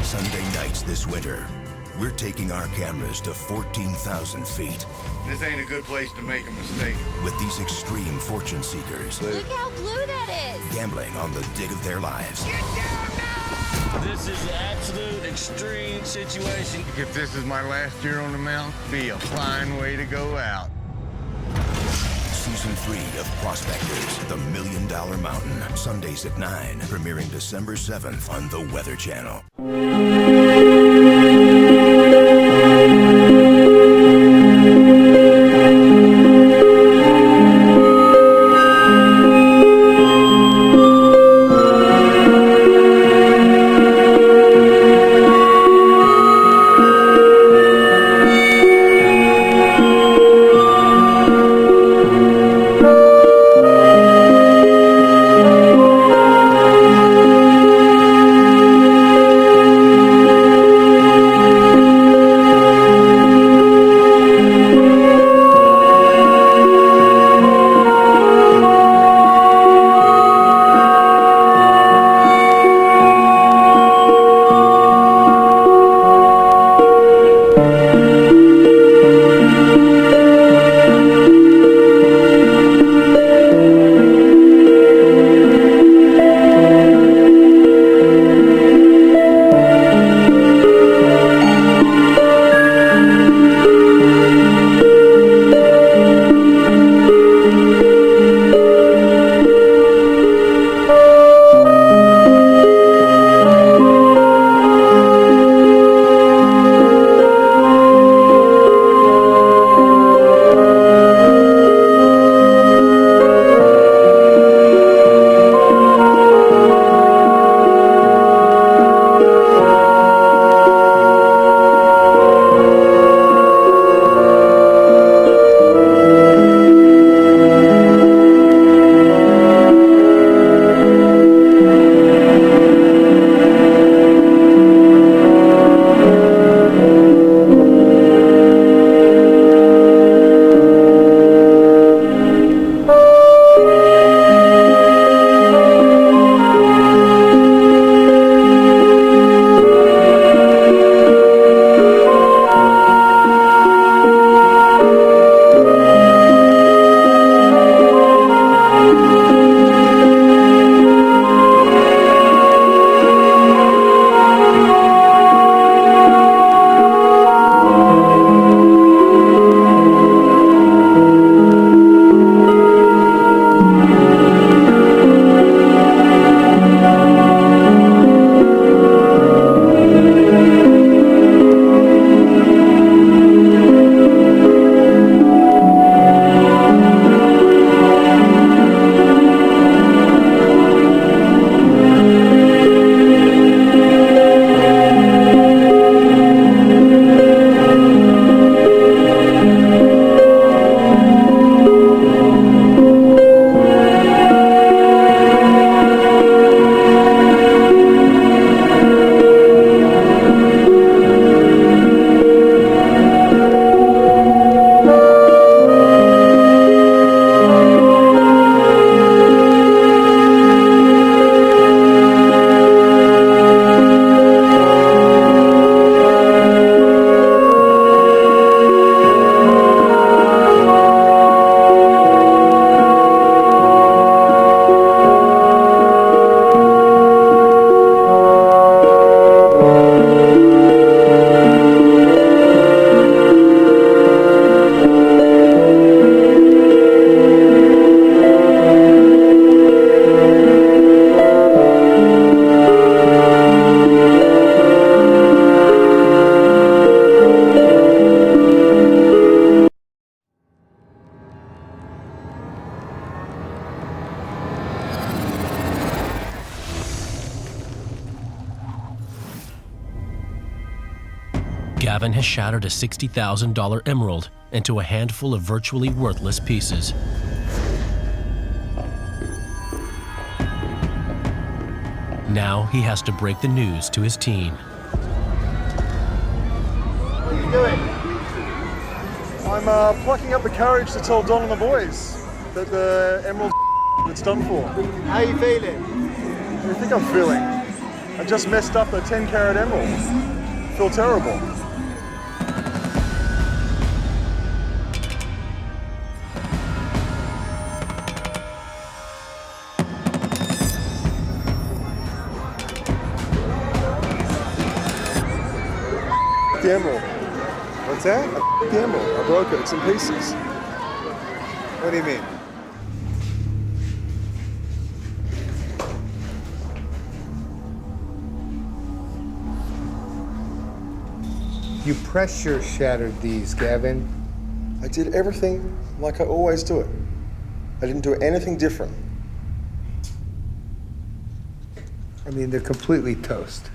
Sunday nights this winter, we're taking our cameras to 14,000 feet. This ain't a good place to make a mistake. With these extreme fortune seekers. Look how blue that is! Gambling on the dig of their lives. Get down now! This is an absolute extreme situation. If this is my last year on the mountain, be a fine way to go out. Season 3 of Prospectors, The $1 Million Mountain. Sundays at 9, premiering December 7th on the Weather Channel. Gavin has shattered a $60,000 emerald into a handful of virtually worthless pieces. Now he has to break the news to his team. What are you doing? I'm plucking up the courage to tell Don and the boys that the emerald it's done for. How are you feeling? What do you think I'm feeling? I just messed up a 10-carat emerald. I feel terrible. The emerald. What's that? The emerald. I broke it. It's in pieces. What do you mean? You pressure shattered these, Gavin. I did everything like I always do it. I didn't do anything different. I mean, they're completely toast.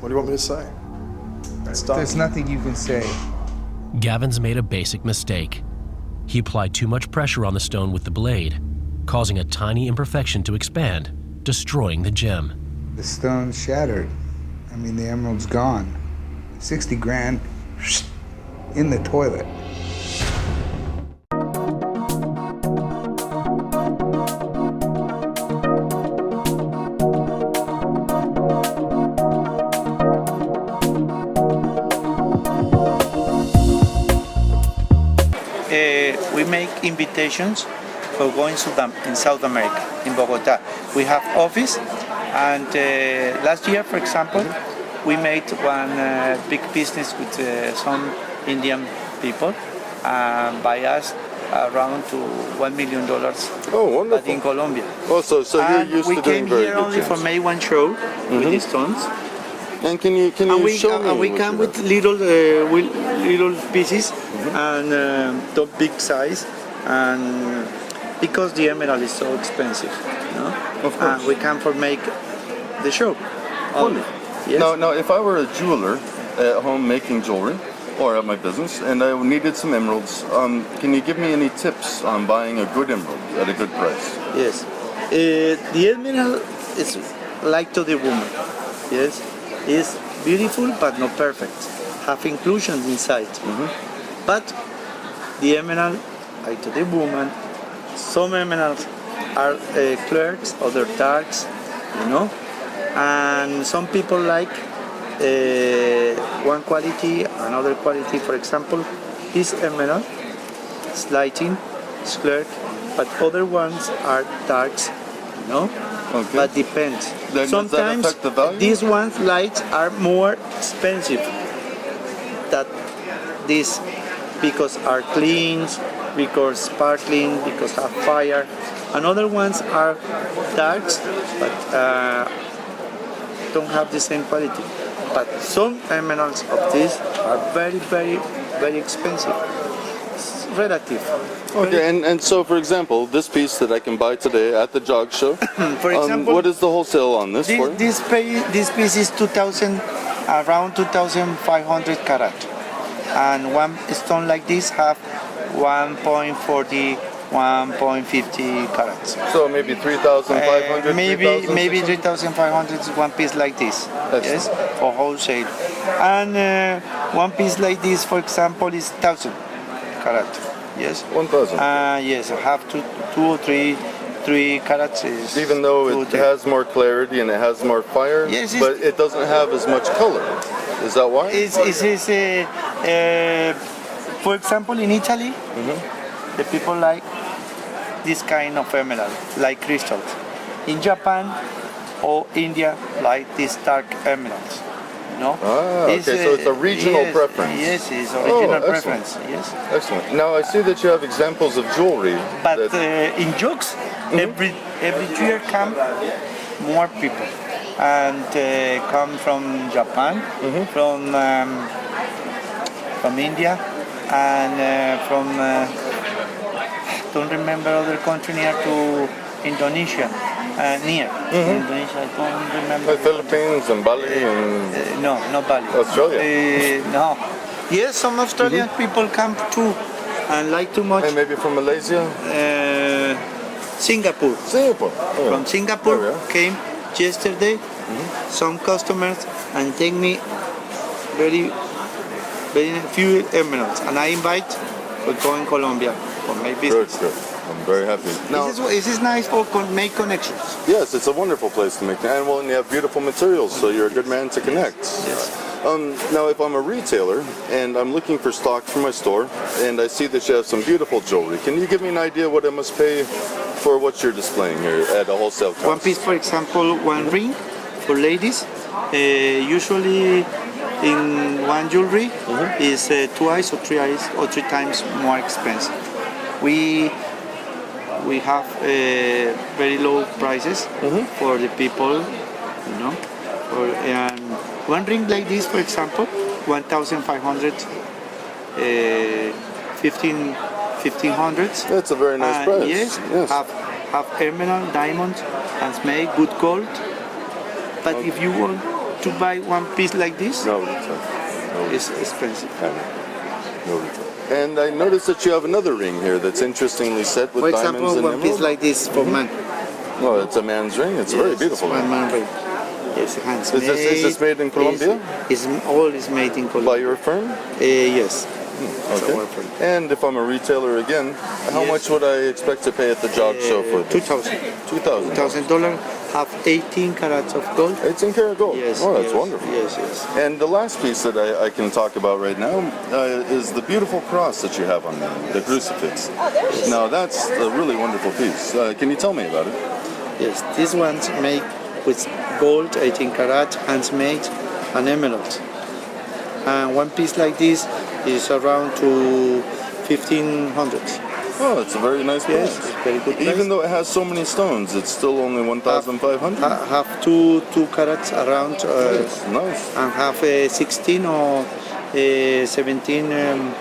What do you want me to say? It's done. There's nothing you can say. Gavin's made a basic mistake. He applied too much pressure on the stone with the blade, causing a tiny imperfection to expand, destroying the gem. The stone's shattered. I mean, the emerald's gone. 60 grand in the toilet. We make invitations for going in South America, in Bogota. We have office, and last year, for example, we made one big business with some Indian people, by us around to $1 million. Oh, wonderful. In Colombia. Oh, so you're used to doing very good we came here only things. for May one show with these stones. And can you show me? And we what come you with have? little pieces and the big size, and because the emerald is so expensive, you know. Of course. We come for make the show. Wonderful. Yes. Now, if I were a jeweler at home making jewelry, or at my business, and I needed some emeralds, can you give me any tips on buying a good emerald at a good price? Yes. The emerald is like to the woman. Yes. It's beautiful but not perfect. Have inclusions inside. But the emerald, like to the woman, some emeralds are clears, other darks, you know. And some people like one quality, another quality. For example, this emerald is lighting, it's clear, but other ones are darks, you know. Okay. But depends. Then Sometimes does that affect the value? these ones lights are more expensive than these because are clean, because sparkling, because have fire. And other ones are darks, but don't have the same quality. But some emeralds of these are very, very, very expensive. It's relative. Okay, and so for example, this piece that I can buy today at the Jog Show, For example, what is the wholesale on this for? this piece is 2,000, around 2,500 carat, and one stone like this have 1.40, 1.50 carats. So maybe 3,500. Maybe 3,500 is one piece like this. Yes, for wholesale, and one piece like this, for example, is 1,000 carat. Yes. 1,000. Yes, I have two or three carats. Even though it has more clarity and it has more fire, Yes, but it doesn't have as much color. Is that why? For example, in Italy, the people like this kind of emerald, like crystals. In Japan or India, like these dark emeralds. No? Okay, so it's a regional preference. Yes, it's a regional excellent. preference. Yes. Excellent. Now I see that you have examples of jewelry. But in Jokes, every year come more people, and come from Japan, from India, and from don't remember other country near to Indonesia. Indonesia, I don't remember. Like Philippines and Bali and No, not Bali. Australia. No. Yes, some Australian people come too, and like too much. And maybe from Malaysia? Singapore. Singapore. Oh. From Singapore There we are. came yesterday. Some customers and take me very few emeralds, and I invite for going Colombia for my business. Good. I'm very happy. Now, This is nice for make connections. yes, it's a wonderful place to make, and well, and you have beautiful materials, so you're a good man to connect. Yes. Now, if I'm a retailer and I'm looking for stock for my store, and I see that you have some beautiful jewelry, can you give me an idea what I must pay for what you're displaying here at a wholesale cost? One piece, for example, one ring for ladies. Usually, in one jewelry is twice or three times more expensive. We have very low prices for the people, you know. One ring like this, for example, 1,500, 1,500. That's a very nice price. Yes. Have emerald, diamond, handmade, good gold. But if you want to buy one piece like this, No, it's expensive. no. And I noticed that you have another ring here that's interestingly set with For diamonds example, and one piece emerald. like this for man. Oh, it's a man's ring. It's a very beautiful One ring. man ring. Yes, handmade. Is this made in Colombia? All is made in Colombia. By your firm? Yes. Okay. And if I'm a retailer again, how Yes. much would I expect to pay at the jog show for this? $2,000. $2,000. $2,000. Have 18 carats of gold. 18 karat gold. Yes. Oh, that's yes, wonderful. Yes, yes. And the last piece that I can talk about right now is the beautiful cross that you have on there, the crucifix. Now, that's a really wonderful piece. Can you tell me about it? Yes, these ones made with gold, 18 karat, handmade, and emerald. And one piece like this is around to 1,500. Oh, it's a very nice piece. Yes, it's very good price. Even though it has so many stones, it's still only 1,500? Have two carats around That's nice. and have 16 or 17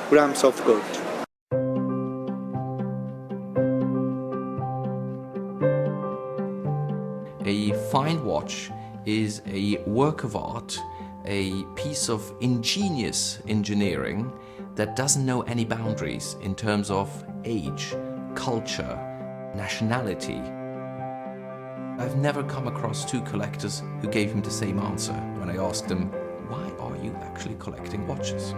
grams of gold. A fine watch is a work of art, a piece of ingenious engineering that doesn't know any boundaries in terms of age, culture, nationality. I've never come across two collectors who gave me the same answer when I asked them, why are you actually collecting watches?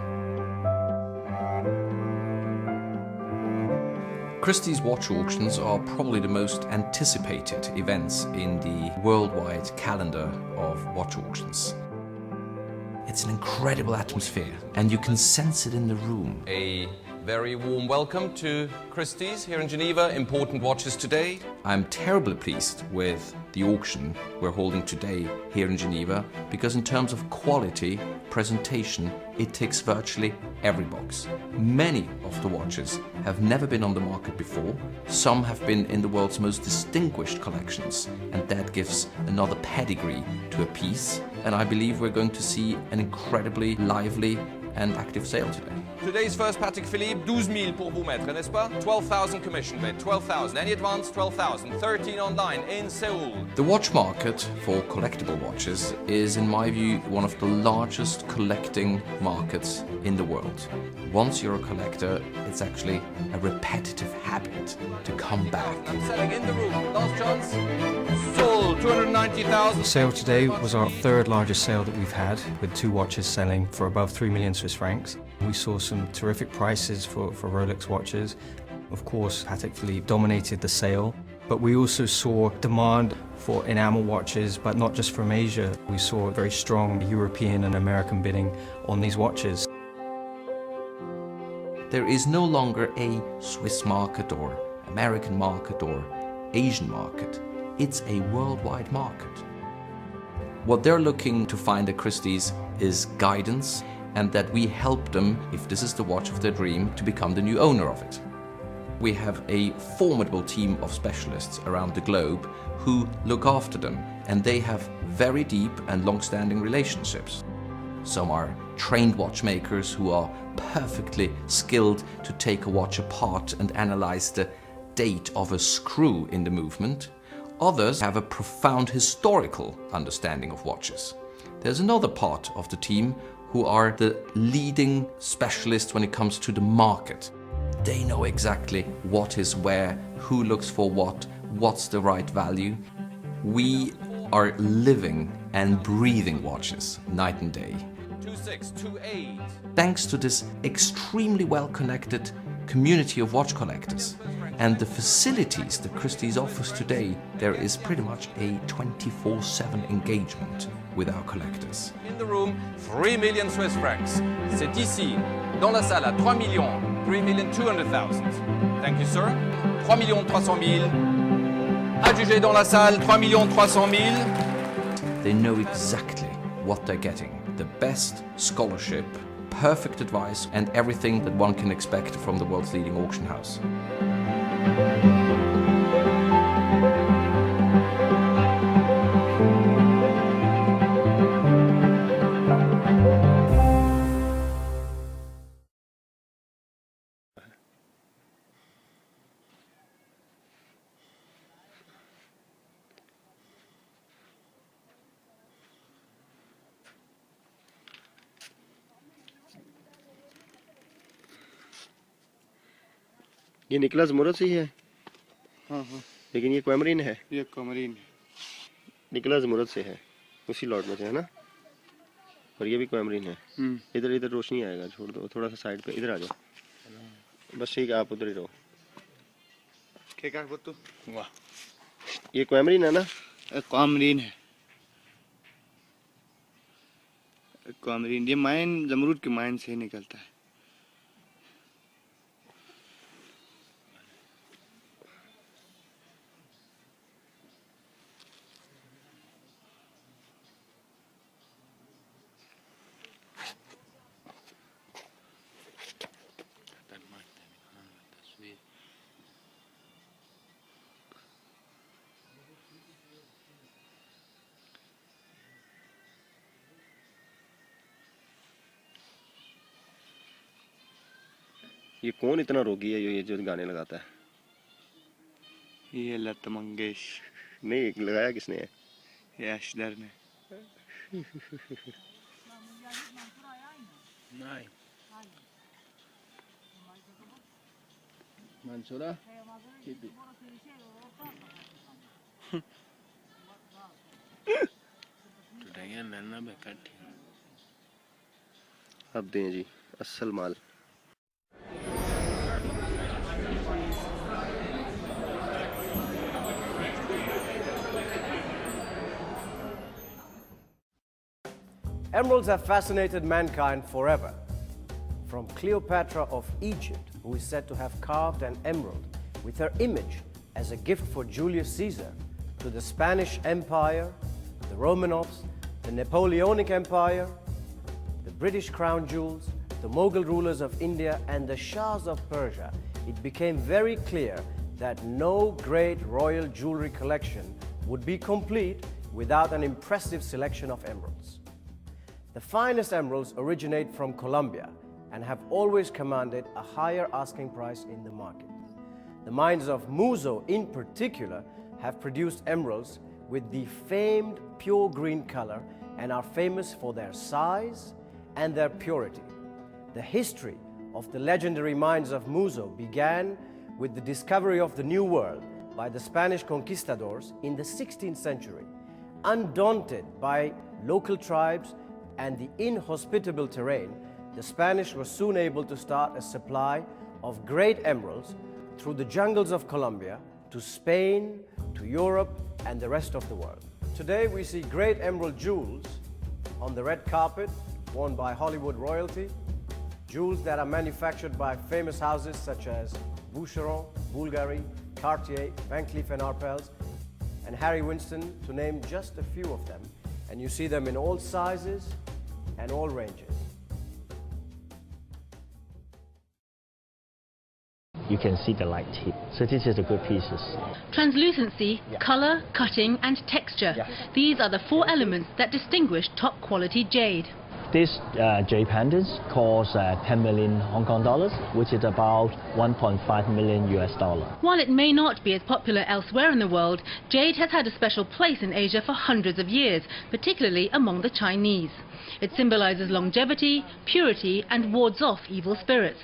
Christie's watch auctions are probably the most anticipated events in the worldwide calendar of watch auctions. It's an incredible atmosphere, and you can sense it in the room. A very warm welcome to Christie's here in Geneva. Important watches today. I'm terribly pleased with the auction we're holding today here in Geneva, because in terms of quality, presentation, it ticks virtually every box. Many of the watches have never been on the market before. Some have been in the world's most distinguished collections, and that gives another pedigree to a piece. And I believe we're going to see an incredibly lively and active sale today. Today's first Patek Philippe, 12,000 pour vous mettre, n'est-ce pas? 12,000 commission bid, 12,000. Any advance, 12,000. 13 online in Seoul. The watch market for collectible watches is, in my view, one of the largest collecting markets in the world. Once you're a collector, it's actually a repetitive habit to come back. I'm selling in the room. Last chance. Sold, 290,000. The sale today was our third largest sale that we've had, with two watches selling for above 3 million Swiss francs. We saw some terrific prices for Rolex watches. Of course, Patek Philippe dominated the sale, but we also saw demand for enamel watches, but not just from Asia. We saw very strong European and American bidding on these watches. There is no longer a Swiss market or American market or Asian market. It's a worldwide market. What they're looking to find at Christie's is guidance, and that we help them, if this is the watch of their dream, to become the new owner of it. We have a formidable team of specialists around the globe who look after them, and they have very deep and long-standing relationships. Some are trained watchmakers who are perfectly skilled to take a watch apart and analyze the date of a screw in the movement. Others have a profound historical understanding of watches. There's another part of the team who are the leading specialists when it comes to the market. They know exactly what is where, who looks for what, what's the right value. We are living and breathing watches night and day. 2628. Thanks to this extremely well-connected community of watch collectors, and the facilities that Christie's offers today, there is pretty much a 24/7 engagement with our collectors. In the room, 3 million Swiss francs. C'est ici, dans la salle, à 3 millions, 3,200,000. Thank you, sir. 3,300,000. Adjugé dans la salle, 3,300,000. They know exactly what they're getting. The best scholarship, perfect advice, and everything that one can expect from the world's leading auction house. ये Nicholas मुरत से ही है। हाँ हाँ, लेकिन ये क्वेमरीन है। ये क्वेमरीन है। निकलस मुरत से है, उसी लॉट में से है ना। और ये भी क्वेमरीन है। इधर इधर रोशनी आएगा, छोड़ दो थोड़ा सा साइड पे, इधर आ जाओ। बस ठीक है, आप उधर ही रहो। क्या वो तो वाह, ये क्वेमरीन है ना। क्वेमरीन है। क्वेमरीन, ये माइन जमरूद की माइन से निकलता है। ये कौन इतना रोगी है ये जो गाने लगाता है? ये लता मंगेश। नहीं, लगाया किसने है? ये अशदर ने। नहीं मंसूरा अब दें जी असल माल। Emeralds have fascinated mankind forever. From Cleopatra of Egypt, who is said to have carved an emerald with her image as a gift for Julius Caesar, to the Spanish Empire, the Romanovs, the Napoleonic Empire, the British crown jewels, the Mughal rulers of India, and the Shahs of Persia, it became very clear that no great royal jewelry collection would be complete without an impressive selection of emeralds. The finest emeralds originate from Colombia and have always commanded a higher asking price in the market. The mines of Muzo in particular have produced emeralds with the famed pure green color and are famous for their size and their purity. The history of the legendary mines of Muzo began with the discovery of the New World by the Spanish conquistadors in the 16th century. Undaunted by local tribes and the inhospitable terrain, the Spanish were soon able to start a supply of great emeralds through the jungles of Colombia to Spain, to Europe, and the rest of the world. Today we see great emerald jewels on the red carpet worn by Hollywood royalty, jewels that are manufactured by famous houses such as Boucheron, Bulgari, Cartier, Van Cleef & Arpels, and Harry Winston, to name just a few of them. And you see them in all sizes and all ranges. You can see the light here. So this is the good pieces. Translucency, color, cutting and texture. These are the four elements that distinguish top quality jade. This jade pendants costs 10 million Hong Kong dollars, which is about 1.5 million US dollar. While it may not be as popular elsewhere in the world, jade has had a special place in Asia for hundreds of years, particularly among the Chinese. It symbolizes longevity, purity and wards off evil spirits.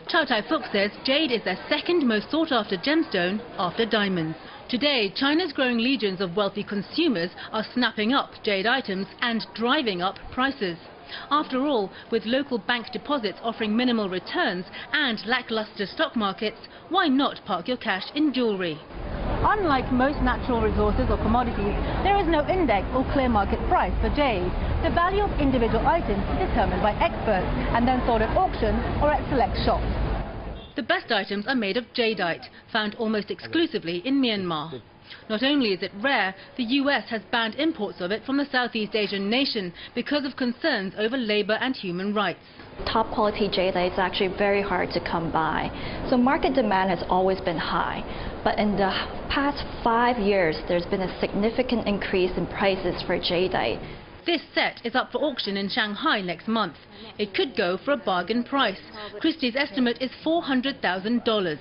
Chow Tai Fook says jade is their second most sought after gemstone after diamonds. Today, China's growing legions of wealthy consumers are snapping up jade items and driving up prices. After all, with local bank deposits offering minimal returns and lackluster stock markets, why not park your cash in jewellery? Unlike most natural resources or commodities, there is no index or clear market price for jade. The value of individual items is determined by experts and then sold at auction or at select shops. The best items are made of jadeite, found almost exclusively in Myanmar. Not only is it rare, the US has banned imports of it from the Southeast Asian nation because of concerns over labor and human rights. Top quality jadeite is actually very hard to come by. So market demand has always been high. But in the past 5 years, there's been a significant increase in prices for jadeite. This set is up for auction in Shanghai next month. It could go for a bargain price. Christie's estimate is $400,000.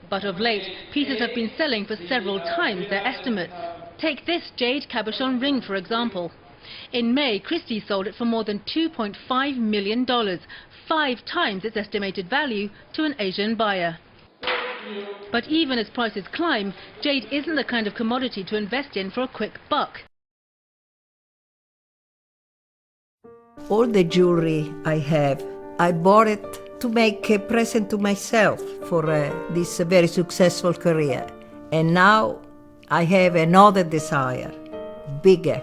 But of late, pieces have been selling for several times their estimates. Take this jade cabochon ring, for example. In May, Christie sold it for more than $2.5 million, 5 times its estimated value, to an Asian buyer. But even as prices climb, jade isn't the kind of commodity to invest in for a quick buck. All the jewelry I have, I bought it to make a present to myself for this very successful career. And now I have another desire, bigger.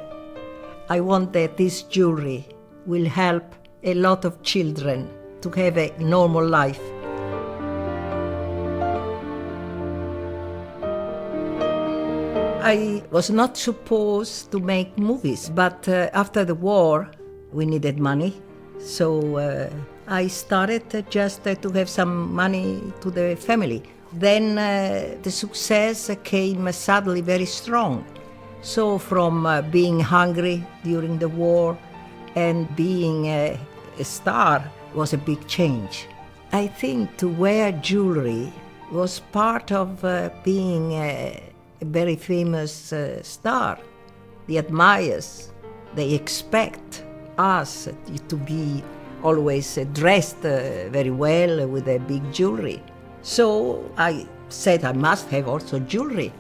I want that this jewelry will help a lot of children to have a normal life. I was not supposed to make movies, but after the war, we needed money. So I started just to have some money to the family. Then the success came suddenly very strong. So from being hungry during the war and being a star was a big change. I think to wear jewelry was part of being a very famous star. They admire us, they expect us to be always dressed very well with a big jewelry. So I said I must have also jewelry,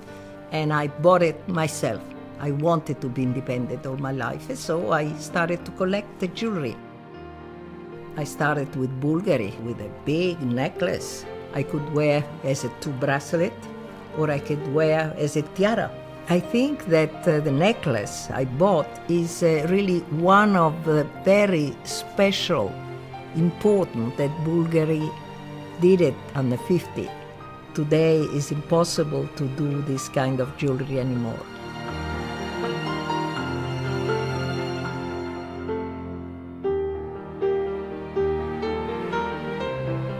and I bought it myself. I wanted to be independent all my life, so I started to collect the jewelry. I started with Bulgari, with a big necklace I could wear as a 2 bracelet, or I could wear as a tiara. I think that the necklace I bought is really one of the very special, important that Bulgari did it on the 50. Today it's impossible to do this kind of jewelry anymore.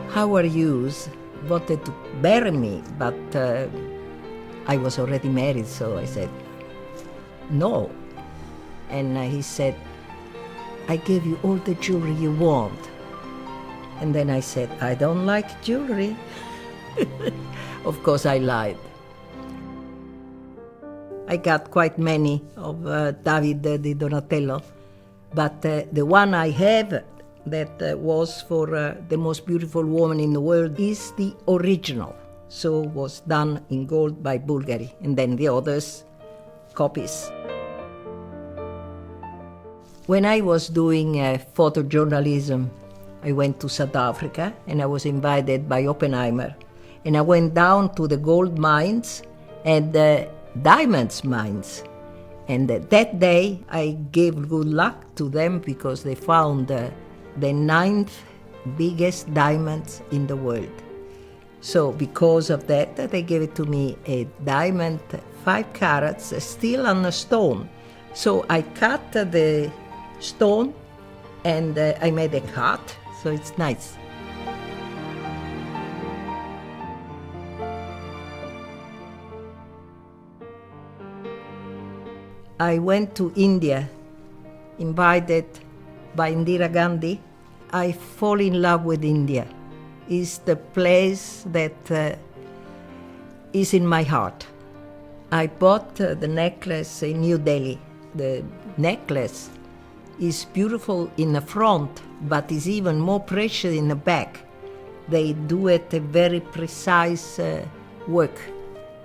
Howard Hughes wanted to bury me, but I was already married, so I said, no. And he said, I gave you all the jewelry you want. And then I said, I don't like jewelry. Of course, I lied. I got quite many of David di Donatello, but the one I have that was for the most beautiful woman in the world is the original. So was done in gold by Bulgari, and then the others copies. When I was doing photojournalism, I went to South Africa and I was invited by Oppenheimer. And I went down to the gold mines and the diamonds mines. And that day I gave good luck to them because they found the 9th biggest diamonds in the world. So because of that, they gave it to me a diamond, 5 carats, still on a stone. So I cut the stone and I made a cut, so it's nice. I went to India, invited by Indira Gandhi. I fall in love with India. It's the place that is in my heart. I bought the necklace in New Delhi. The necklace is beautiful in the front, but is even more precious in the back. They do it a very precise work,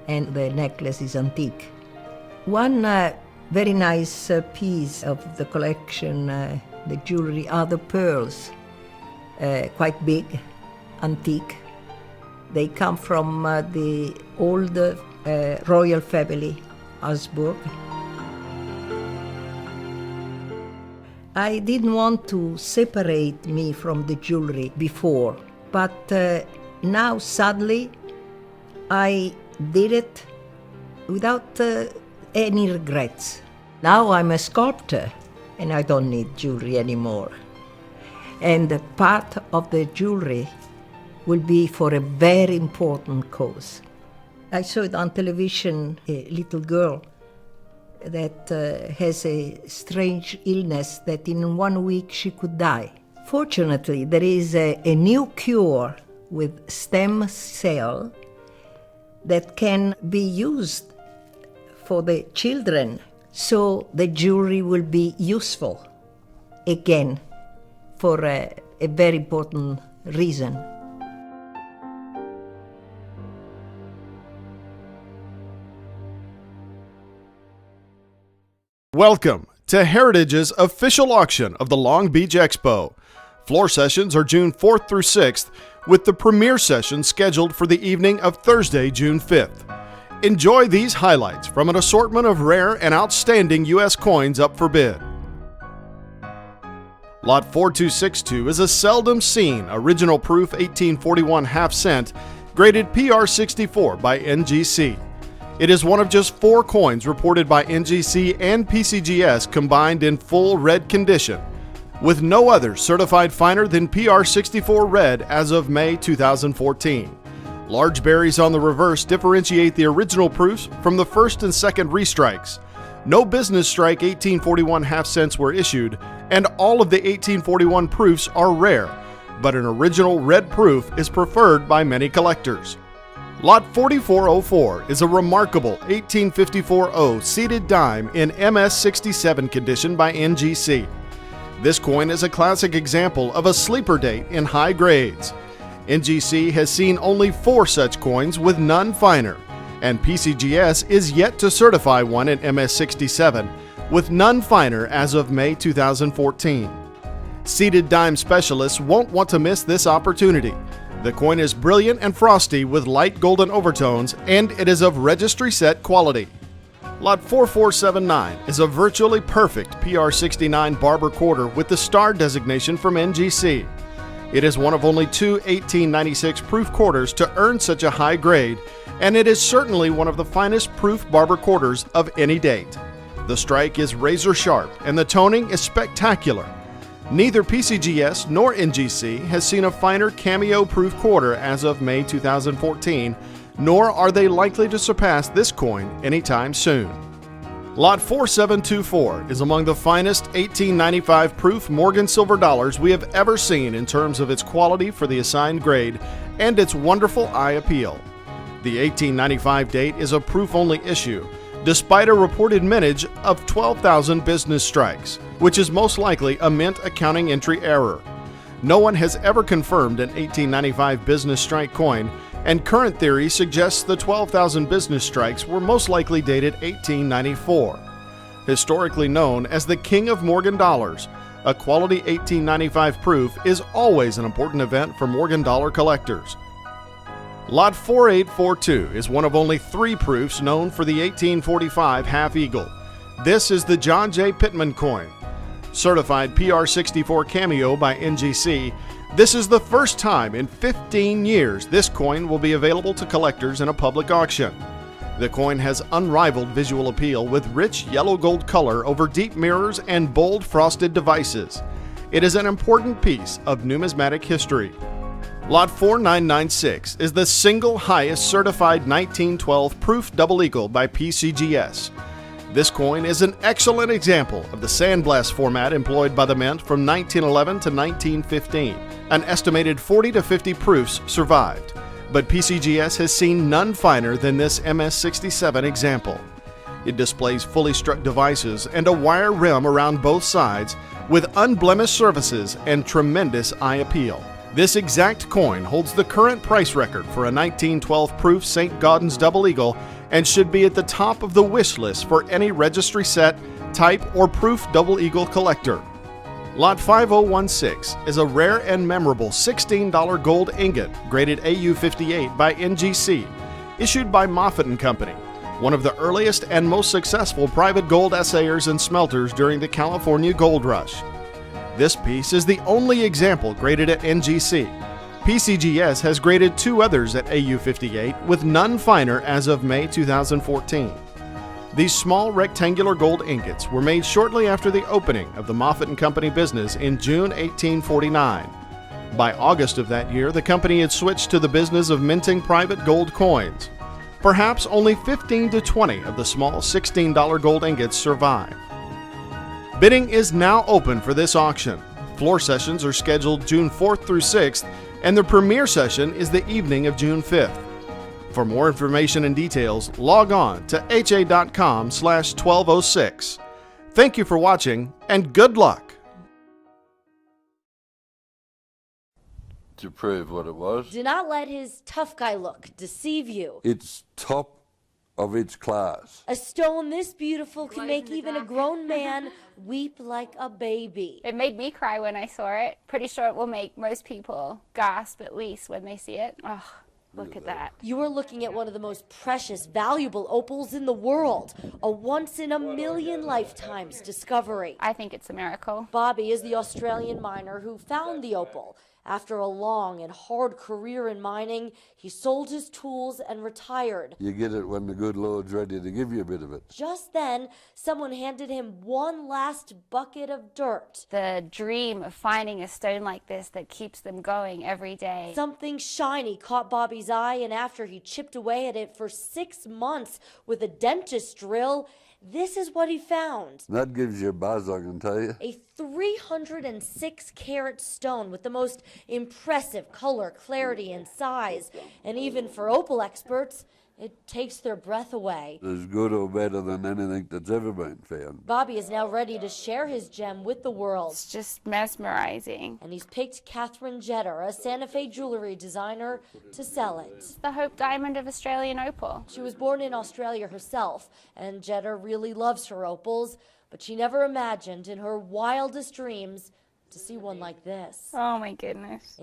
and the necklace is antique. One very nice piece of the collection The jewelry are the pearls, quite big, antique. They come from the old royal family, Habsburg. I didn't want to separate me from the jewelry before, but now sadly I did it without any regrets. Now I'm a sculptor and I don't need jewelry anymore. And part of the jewelry will be for a very important cause. I saw it on television, a little girl that has a strange illness that in 1 week she could die. Fortunately, there is a new cure with stem cell that can be used for the children, so the jewelry will be useful again for a very important reason. Welcome to Heritage's official auction of the Long Beach Expo. Floor sessions are June 4th through 6th, with the premiere session scheduled for the evening of Thursday, June 5th. Enjoy these highlights from an assortment of rare and outstanding U.S. coins up for bid. Lot 4262 is a seldom seen original proof 1841 half cent, graded PR64 by NGC. It is one of just 4 coins reported by NGC and PCGS combined in full red condition, with no others certified finer than PR64 red as of May 2014. Large berries on the reverse differentiate the original proofs from the first and second restrikes. No business strike 1841 half cents were issued, and all of the 1841 proofs are rare, but an original red proof is preferred by many collectors. Lot 4404 is a remarkable 1854 seated dime in MS67 condition by NGC. This coin is a classic example of a sleeper date in high grades. NGC has seen only 4 such coins with none finer, and PCGS is yet to certify one in MS67 with none finer as of May 2014. Seated dime specialists won't want to miss this opportunity. The coin is brilliant and frosty with light golden overtones, and it is of registry set quality. Lot 4479 is a virtually perfect PR69 barber quarter with the star designation from NGC. It is one of only 2 1896 proof quarters to earn such a high grade, and it is certainly one of the finest proof barber quarters of any date. The strike is razor sharp and the toning is spectacular. Neither PCGS nor NGC has seen a finer cameo proof quarter as of May 2014, nor are they likely to surpass this coin anytime soon. Lot 4724 is among the finest 1895 proof Morgan silver dollars we have ever seen in terms of its quality for the assigned grade and its wonderful eye appeal. The 1895 date is a proof-only issue, despite a reported mintage of 12,000 business strikes, which is most likely a mint accounting entry error. No one has ever confirmed an 1895 business strike coin, and current theory suggests the 12,000 business strikes were most likely dated 1894. Historically known as the King of Morgan dollars, a quality 1895 proof is always an important event for Morgan dollar collectors. Lot 4842 is one of only 3 proofs known for the 1845 half eagle. This is the John J. Pittman coin. Certified PR64 cameo by NGC, this is the first time in 15 years this coin will be available to collectors in a public auction. The coin has unrivaled visual appeal with rich yellow gold color over deep mirrors and bold frosted devices. It is an important piece of numismatic history. Lot 4996 is the single highest certified 1912 proof double eagle by PCGS. This coin is an excellent example of the sandblast format employed by the mint from 1911 to 1915. An estimated 40 to 50 proofs survived, but PCGS has seen none finer than this MS67 example. It displays fully struck devices and a wire rim around both sides with unblemished surfaces and tremendous eye appeal. This exact coin holds the current price record for a 1912 proof St. Gaudens double eagle and should be at the top of the wish list for any registry set, type, or proof double eagle collector. Lot 5016 is a rare and memorable $16 gold ingot graded AU58 by NGC, issued by Moffitt & Company, one of the earliest and most successful private gold assayers and smelters during the California Gold Rush. This piece is the only example graded at NGC. PCGS has graded 2 others at AU58, with none finer as of May 2014. These small rectangular gold ingots were made shortly after the opening of the Moffitt & Company business in June 1849. By August of that year, the company had switched to the business of minting private gold coins. Perhaps only 15 to 20 of the small $16 gold ingots survive. Bidding is now open for this auction. Floor sessions are scheduled June 4th through 6th, and the premiere session is the evening of June 5th. For more information and details, log on to ha.com/1206. Thank you for watching, and good luck. To prove what it was. Do not let his tough guy look deceive you. It's top of its class. A stone this beautiful can make even a grown man weep like a baby. It made me cry when I saw it. Pretty sure it will make most people gasp at least when they see it. Oh, look at that. You are looking at one of the most precious, valuable opals in the world. A once-in-a-million lifetimes discovery. I think it's a miracle. Bobby is the Australian miner who found the opal. After a long and hard career in mining, he sold his tools and retired. You get it when the good Lord's ready to give you a bit of it. Just then, someone handed him one last bucket of dirt. The dream of finding a stone like this that keeps them going every day. Something shiny caught Bobby's eye, and after he chipped away at it for 6 months with a dentist drill, this is what he found. That gives you a buzz, I can tell you. A 306-carat stone with the most impressive color, clarity, and size. And even for opal experts, it takes their breath away. As good or better than anything that's ever been found. Bobby is now ready to share his gem with the world. It's just mesmerizing. And he's picked Catherine Jetter, a Santa Fe jewelry designer, to sell it. It's the Hope Diamond of Australian opal. She was born in Australia herself, and Jetter really loves her opals, but she never imagined in her wildest dreams to see one like this. Oh my goodness.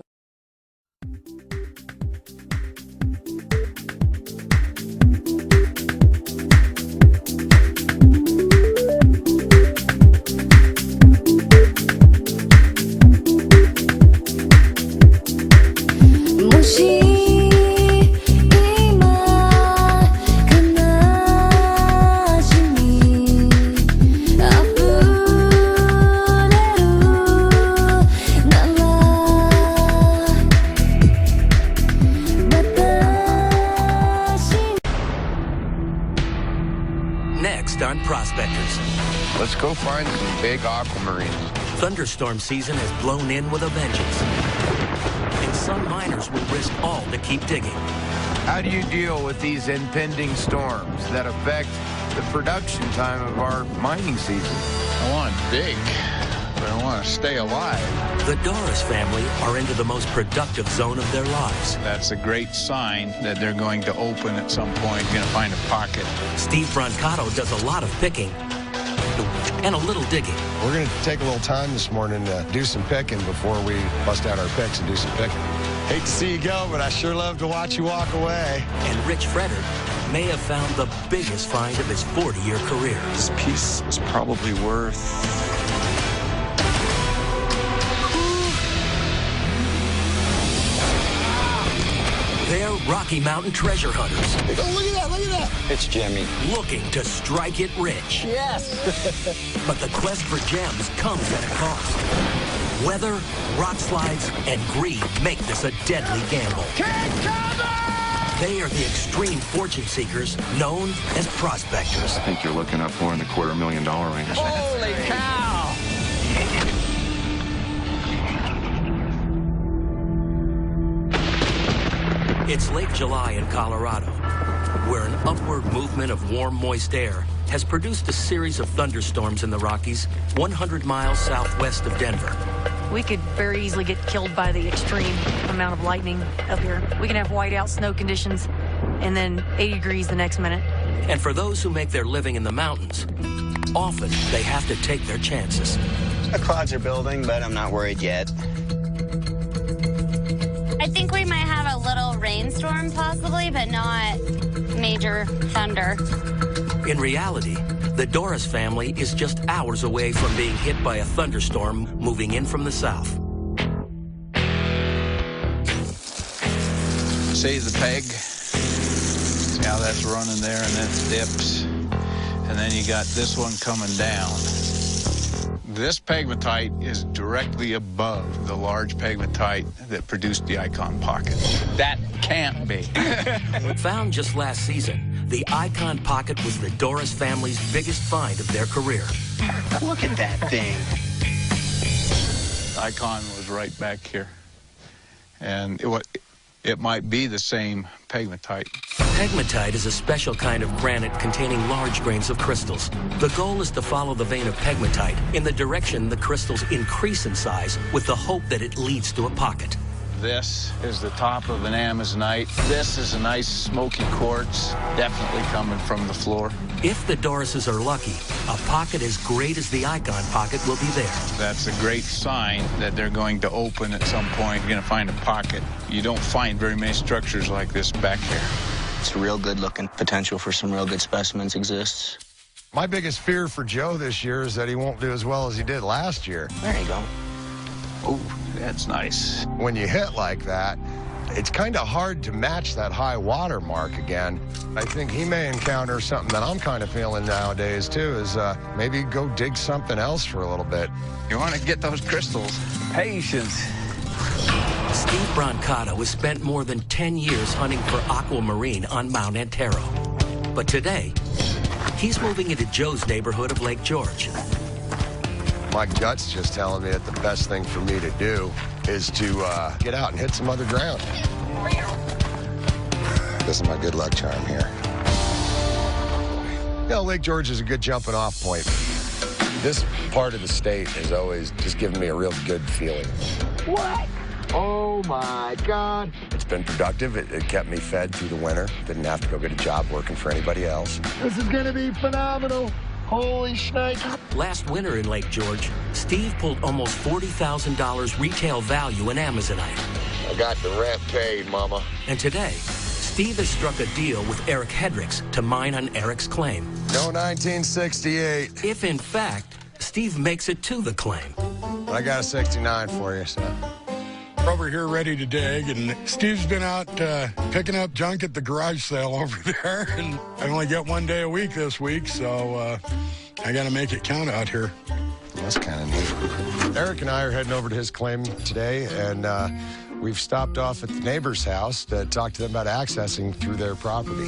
Next on Prospectors. Let's go find some big aquamarines. Thunderstorm season has blown in with a vengeance, and some miners will risk all to keep digging. How do you deal with these impending storms that affect the production time of our mining season? I want to dig, but I want to stay alive. The Doris family are into the most productive zone of their lives. That's a great sign that they're going to open at some point, going to find a pocket. Steve Brancato does a lot of picking and a little digging. We're going to take a little time this morning to do some picking before we bust out our picks and do some picking. Hate to see you go, but I sure love to watch you walk away. And Rich Frederick may have found the biggest find of his 40-year career. This piece is probably worth... They're Rocky Mountain treasure hunters. Oh, look at that, look at that. It's Jimmy. Looking to strike it rich. Yes. But the quest for gems comes at a cost. Weather, rock slides, and greed make this a deadly gamble. They are the extreme fortune seekers known as prospectors. I think you're looking up more in the $250,000 range. Holy cow! It's late July in Colorado, where an upward movement of warm, moist air has produced a series of thunderstorms in the Rockies 100 miles southwest of Denver. We could very easily get killed by the extreme amount of lightning up here. We can have whiteout snow conditions and then 80 degrees the next minute. And for those who make their living in the mountains, often they have to take their chances. The clouds are building, but I'm not worried yet. I think we might have a little rainstorm possibly, but not major thunder. In reality, the Doris family is just hours away from being hit by a thunderstorm moving in from the south. See the peg? See how that's running there and then it dips. And then you got this one coming down. This pegmatite is directly above the large pegmatite that produced the Icon Pocket. That can't be. Found just last season, the Icon Pocket was the Doris family's biggest find of their career. Look at that thing. Icon was right back here. And it might be the same pegmatite. Pegmatite is a special kind of granite containing large grains of crystals. The goal is to follow the vein of pegmatite in the direction the crystals increase in size with the hope that it leads to a pocket. This is the top of an Amazonite. This is a nice smoky quartz, definitely coming from the floor. If the Dorises are lucky, a pocket as great as the Icon Pocket will be there. That's a great sign that they're going to open at some point. You're going to find a pocket. You don't find very many structures like this back here. It's real good looking. Potential for some real good specimens exists. My biggest fear for Joe this year is that he won't do as well as he did last year. There you go. Oh, that's nice. When you hit like that, it's kind of hard to match that high water mark again. I think he may encounter something that I'm kind of feeling nowadays, too, is maybe go dig something else for a little bit. You want to get those crystals. Patience. Steve Brancato has spent more than 10 years hunting for aquamarine on Mount Antero. But today, he's moving into Joe's neighborhood of Lake George. My gut's just telling me that the best thing for me to do is to get out and hit some other ground. This is my good luck charm here. You know, Lake George is a good jumping off point. This part of the state has always just given me a real good feeling. What? Oh my God. It's been productive. It kept me fed through the winter. Didn't have to go get a job working for anybody else. This is gonna be phenomenal. Holy shnikes. Last winter in Lake George, Steve pulled almost $40,000 retail value in Amazonite. I got the rent paid, Mama. And today, Steve has struck a deal with Eric Hendricks to mine on Eric's claim. No 1968. If, in fact, Steve makes it to the claim. I got a 69 for you, son. Over here ready to dig, and Steve's been out picking up junk at the garage sale over there, and I only get 1 day a week this week, so I got to make it count out here. That's kind of neat. Eric and I are heading over to his claim today, and we've stopped off at the neighbor's house to talk to them about accessing through their property.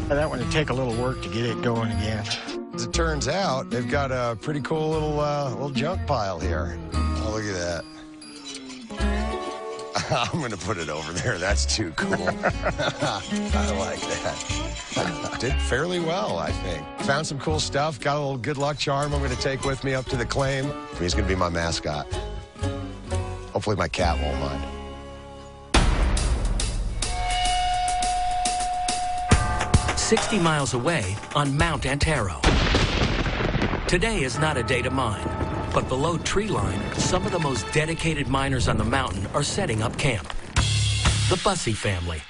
That one would take a little work to get it going again. As it turns out, they've got a pretty cool little junk pile here. Oh, look at that. I'm going to put it over there. That's too cool. I like that. Did fairly well, I think. Found some cool stuff. Got a little good luck charm I'm going to take with me up to the claim. He's going to be my mascot. Hopefully my cat won't mind. "60 miles away on Mount Antero. Today is not a day to mine. But below tree line, some of the most dedicated miners on the mountain are setting up camp. The Bussey family.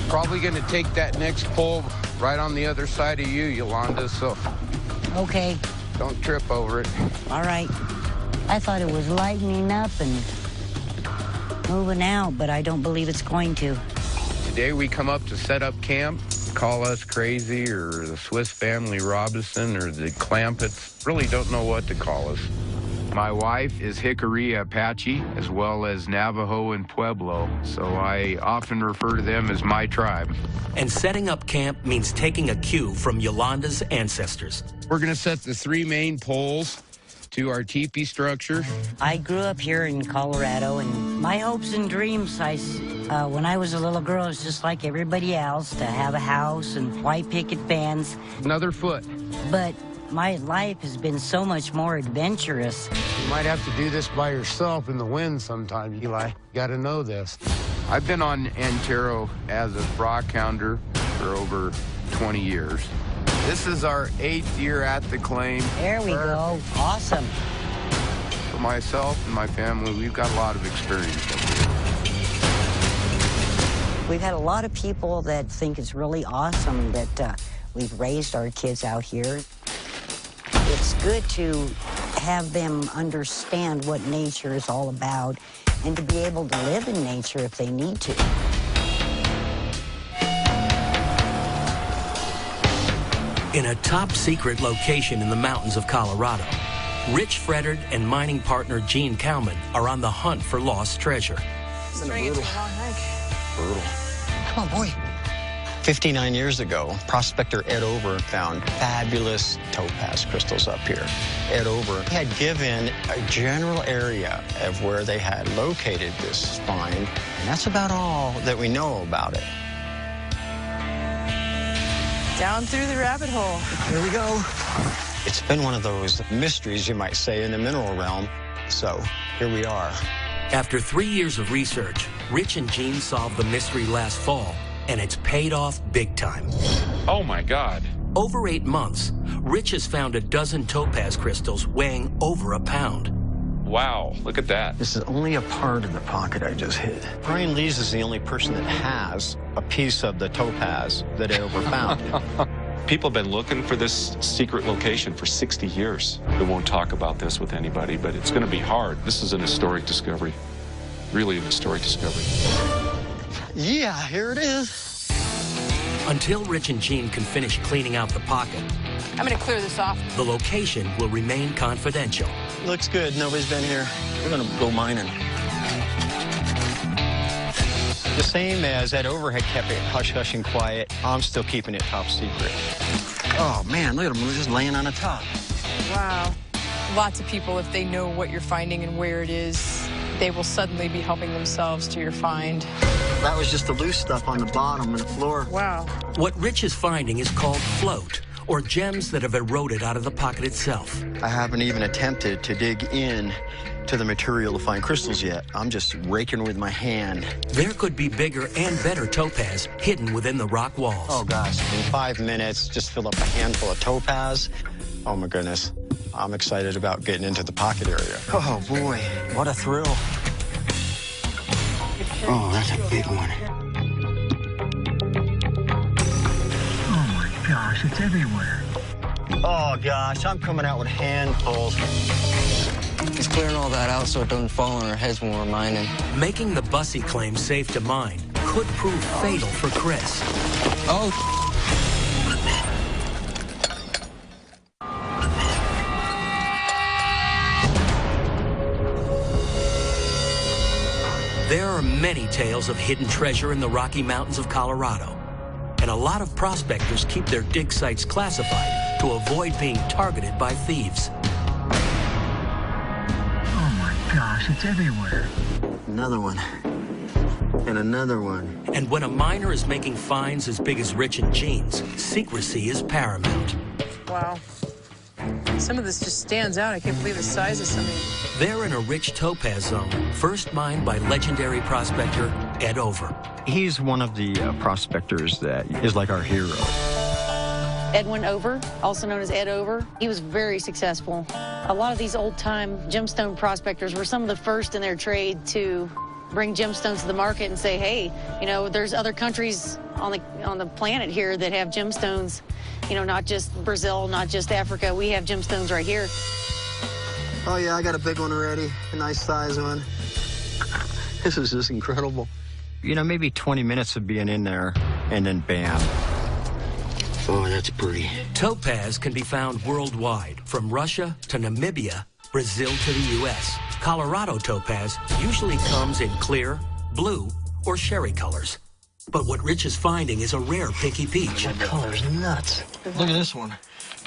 Probably going to take that next pole right on the other side of you, Yolanda, so Okay. don't trip over it. All right. I thought it was lightening up and moving out, but I don't believe it's going to. Today we come up to set up camp. Call us crazy or the Swiss Family Robinson or the Clampets. Really don't know what to call us. My wife is Hickory Apache as well as Navajo and Pueblo, so I often refer to them as my tribe. And setting up camp means taking a cue from Yolanda's ancestors. We're going to set the 3 main poles to our teepee structure. I grew up here in Colorado, and my hopes and dreams, when I was a little girl, was just like everybody else, to have a house and white picket fence. Another foot. But my life has been so much more adventurous. You might have to do this by yourself in the wind sometime, Eli. You got to know this. I've been on Antero as a rock hounder for over 20 years. This is our 8th year at the claim. There we go. Awesome. For myself and my family, we've got a lot of experience up here. We've had a lot of people that think it's really awesome that we've raised our kids out here. It's good to have them understand what nature is all about and to be able to live in nature if they need to. In a top-secret location in the mountains of Colorado, Rich Fredard and mining partner Gene Cowman are on the hunt for lost treasure. It's been a long hike. Brutal. Oh, boy. 59 years ago, prospector Ed Over found fabulous topaz crystals up here. Ed Over had given a general area of where they had located this find, and that's about all that we know about it. Down through the rabbit hole. Here we go. It's been one of those mysteries, you might say, in the mineral realm. So here we are. After 3 years of research, Rich and Gene solved the mystery last fall, and it's paid off big time. Oh, my God. Over 8 months, Rich has found a dozen topaz crystals weighing over a pound. Wow, look at that. This is only a part of the pocket I just hid. Brian Lees is the only person that has a piece of the topaz that Ed Over found. People have been looking for this secret location for 60 years. We won't talk about this with anybody, but it's going to be hard. This is an historic discovery. Really an historic discovery. Yeah, here it is. Until Rich and Gene can finish cleaning out the pocket, I'm going to clear this off. the location will remain confidential. Looks good. Nobody's been here. We're going to go mining. The same as Ed Over had kept it hush-hush and quiet, I'm still keeping it top secret. Oh, man, look at him. We're just laying on the top. Wow. Lots of people, if they know what you're finding and where it is, they will suddenly be helping themselves to your find. That was just the loose stuff on the bottom and the floor. Wow. What Rich is finding is called float, or gems that have eroded out of the pocket itself. I haven't even attempted to dig in to the material to find crystals yet. I'm just raking with my hand. There could be bigger and better topaz hidden within the rock walls. Oh, gosh, in 5 minutes, just fill up a handful of topaz. Oh, my goodness. I'm excited about getting into the pocket area. Oh, boy, what a thrill. Oh, that's a big one. Oh, my gosh, it's everywhere. Oh, gosh, I'm coming out with handfuls. He's clearing all that out so it doesn't fall on our heads when we're mining. Making the Bussey claim safe to mine could prove fatal for Chris. Oh, There are many tales of hidden treasure in the Rocky Mountains of Colorado, and a lot of prospectors keep their dig sites classified to avoid being targeted by thieves. oh my gosh, it's everywhere. Another one. And another one. And when a miner is making finds as big as Rich and Gene's, secrecy is paramount. Wow. Some of this just stands out. I can't believe the size of some of these. They're in a rich topaz zone, first mined by legendary prospector Ed Over. He's one of the prospectors that is like our hero. Edwin Over, also known as Ed Over, he was very successful. A lot of these old-time gemstone prospectors were some of the first in their trade to bring gemstones to the market and say, hey, you know, there's other countries on the planet here that have gemstones. You know, not just Brazil, not just Africa. We have gemstones right here. Oh, yeah, I got a big one already, a nice size one. This is just incredible. You know, maybe 20 minutes of being in there, and then bam. Oh, that's pretty. Topaz can be found worldwide, from Russia to Namibia, Brazil to the U.S. Colorado topaz usually comes in clear, blue, or sherry colors. But what Rich is finding is a rare pinky peach. That color's nuts. Look at this one.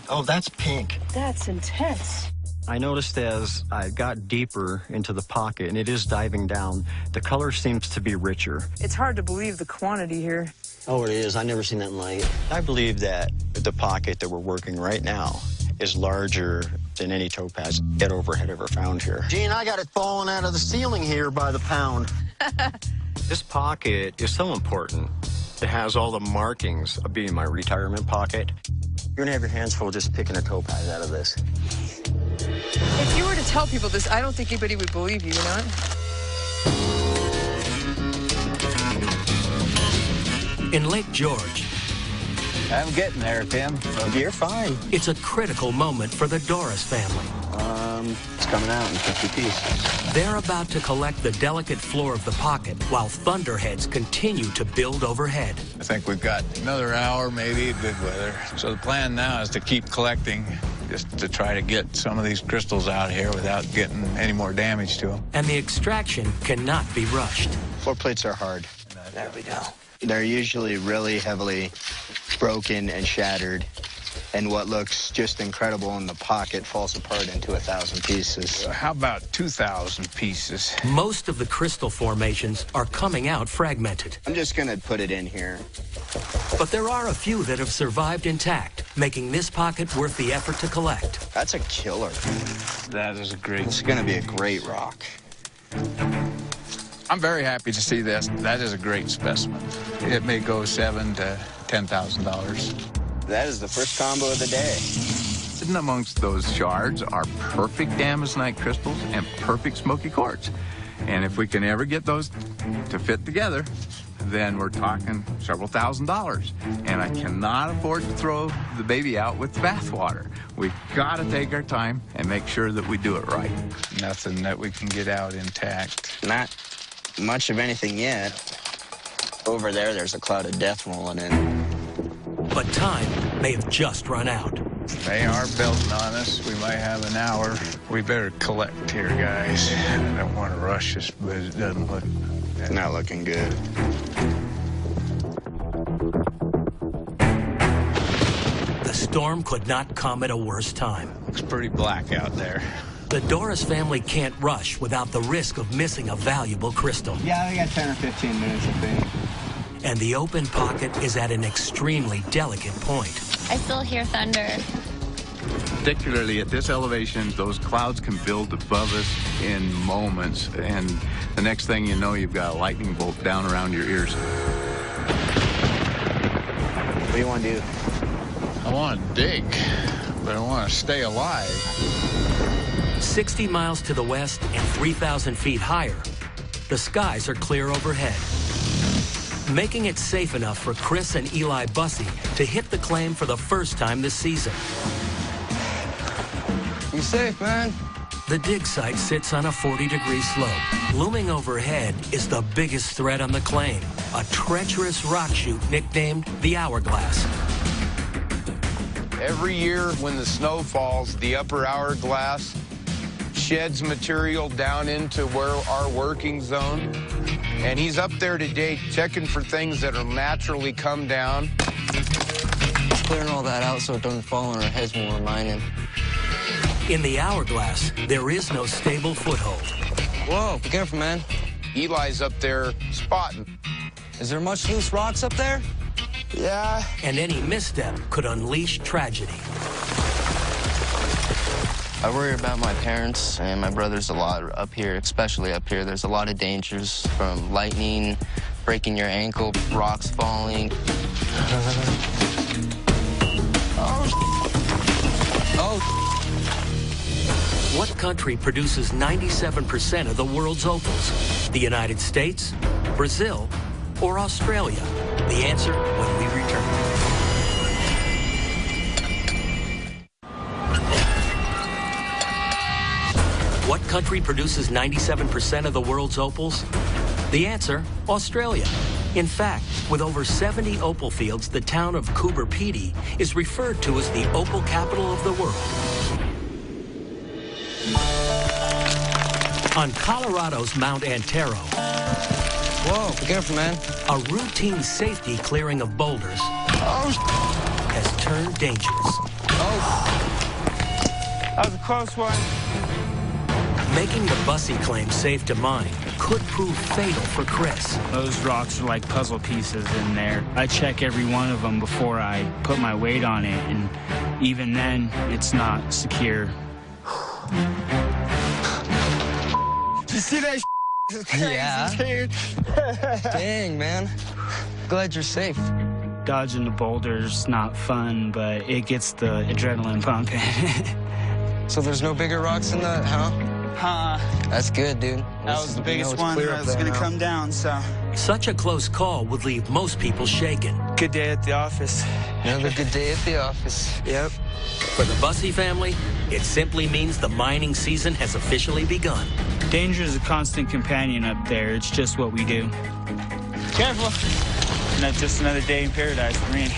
Oh, that's pink. That's intense. I noticed as I got deeper into the pocket, and it is diving down, the color seems to be richer. It's hard to believe the quantity here. Oh, it is. I've never seen that in light. I believe that the pocket that we're working right now is larger than any topaz Ed Over had ever found here. Gene, I got it falling out of the ceiling here by the pound. This pocket is so important. It has all the markings of being my retirement pocket. You're gonna have your hands full just picking a topaz out of this. If you were to tell people this, I don't think anybody would believe you, you know? In Lake George, I'm getting there, Tim. You're fine. it's a critical moment for the Doris family. It's coming out in 50 pieces. They're about to collect the delicate floor of the pocket while thunderheads continue to build overhead. I think we've got another hour, maybe, good weather. So the plan now is to keep collecting, just to try to get some of these crystals out here without getting any more damage to them. And the extraction cannot be rushed. Floor plates are hard. There we go. They're usually really heavily broken and shattered, and what looks just incredible in the pocket falls apart into 1,000 pieces. How about 2,000 pieces? Most of the crystal formations are coming out fragmented. I'm just gonna put it in here. But there are a few that have survived intact, making this pocket worth the effort to collect. That's a killer. That is a great... It's gonna be a great rock. I'm very happy to see this. That is a great specimen. It may go $7,000 to $10,000. That is the first combo of the day. Sitting amongst those shards are perfect Damascenite crystals and perfect smoky quartz. And if we can ever get those to fit together, then we're talking several $1,000s. And I cannot afford to throw the baby out with the bathwater. We've got to take our time and make sure that we do it right. Nothing that we can get out intact. Not much of anything yet. Over there's a cloud of death rolling in. But time may have just run out. They are belting on us. We might have an hour. We better collect here, guys. I don't want to rush this, but it doesn't look... It's not looking good. The storm could not come at a worse time. Looks pretty black out there. The Doris family can't rush without the risk of missing a valuable crystal. Yeah, we got 10 or 15 minutes, I think. And the open pocket is at an extremely delicate point. I still hear thunder. Particularly at this elevation, those clouds can build above us in moments, and the next thing you know, you've got a lightning bolt down around your ears. What do you want to do? I want to dig, but I want to stay alive. 60 miles to the west and 3,000 feet higher, the skies are clear overhead, making it safe enough for Chris and Eli Bussey to hit the claim for the first time this season. You safe, man? The dig site sits on a 40-degree slope. Looming overhead is the biggest threat on the claim, a treacherous rock chute nicknamed the Hourglass. Every year when the snow falls, the upper hourglass sheds material down into where our working zone. And he's up there today checking for things that will naturally come down. Clearing all that out so it doesn't fall on our heads when we're mining. In the Hourglass, there is no stable foothold. Whoa, be careful, man. Eli's up there spotting. Is there much loose rocks up there? Yeah. And any misstep could unleash tragedy. I worry about my parents and my brothers a lot up here, especially up here. There's a lot of dangers from lightning, breaking your ankle, rocks falling. What country produces 97% of the world's opals? The United States, Brazil, or Australia? The answer when we return. What country produces 97% of the world's opals? The answer, Australia. In fact, with over 70 opal fields, the town of Coober Pedy is referred to as the opal capital of the world. On Colorado's Mount Antero, whoa, be careful, man. A routine safety clearing of boulders has turned dangerous. That was a close one. Making the Bussey claim safe to mine could prove fatal for Chris. Those rocks are like puzzle pieces in there. I check every one of them before I put my weight on it, and even then, it's not secure. You see that? This is crazy, dude. Dang, man. Glad you're safe. Dodging the boulders not fun, but it gets the adrenaline pumping. So there's no bigger rocks in that, huh? That's good, dude. That was the biggest one that was going to come down, so. Such a close call would leave most people shaken. Good day at the office. Another good day at the office. Yep. For the Bussey family, it simply means the mining season has officially begun. Danger is a constant companion up there. It's just what we do. Careful. Not just another day in paradise for me.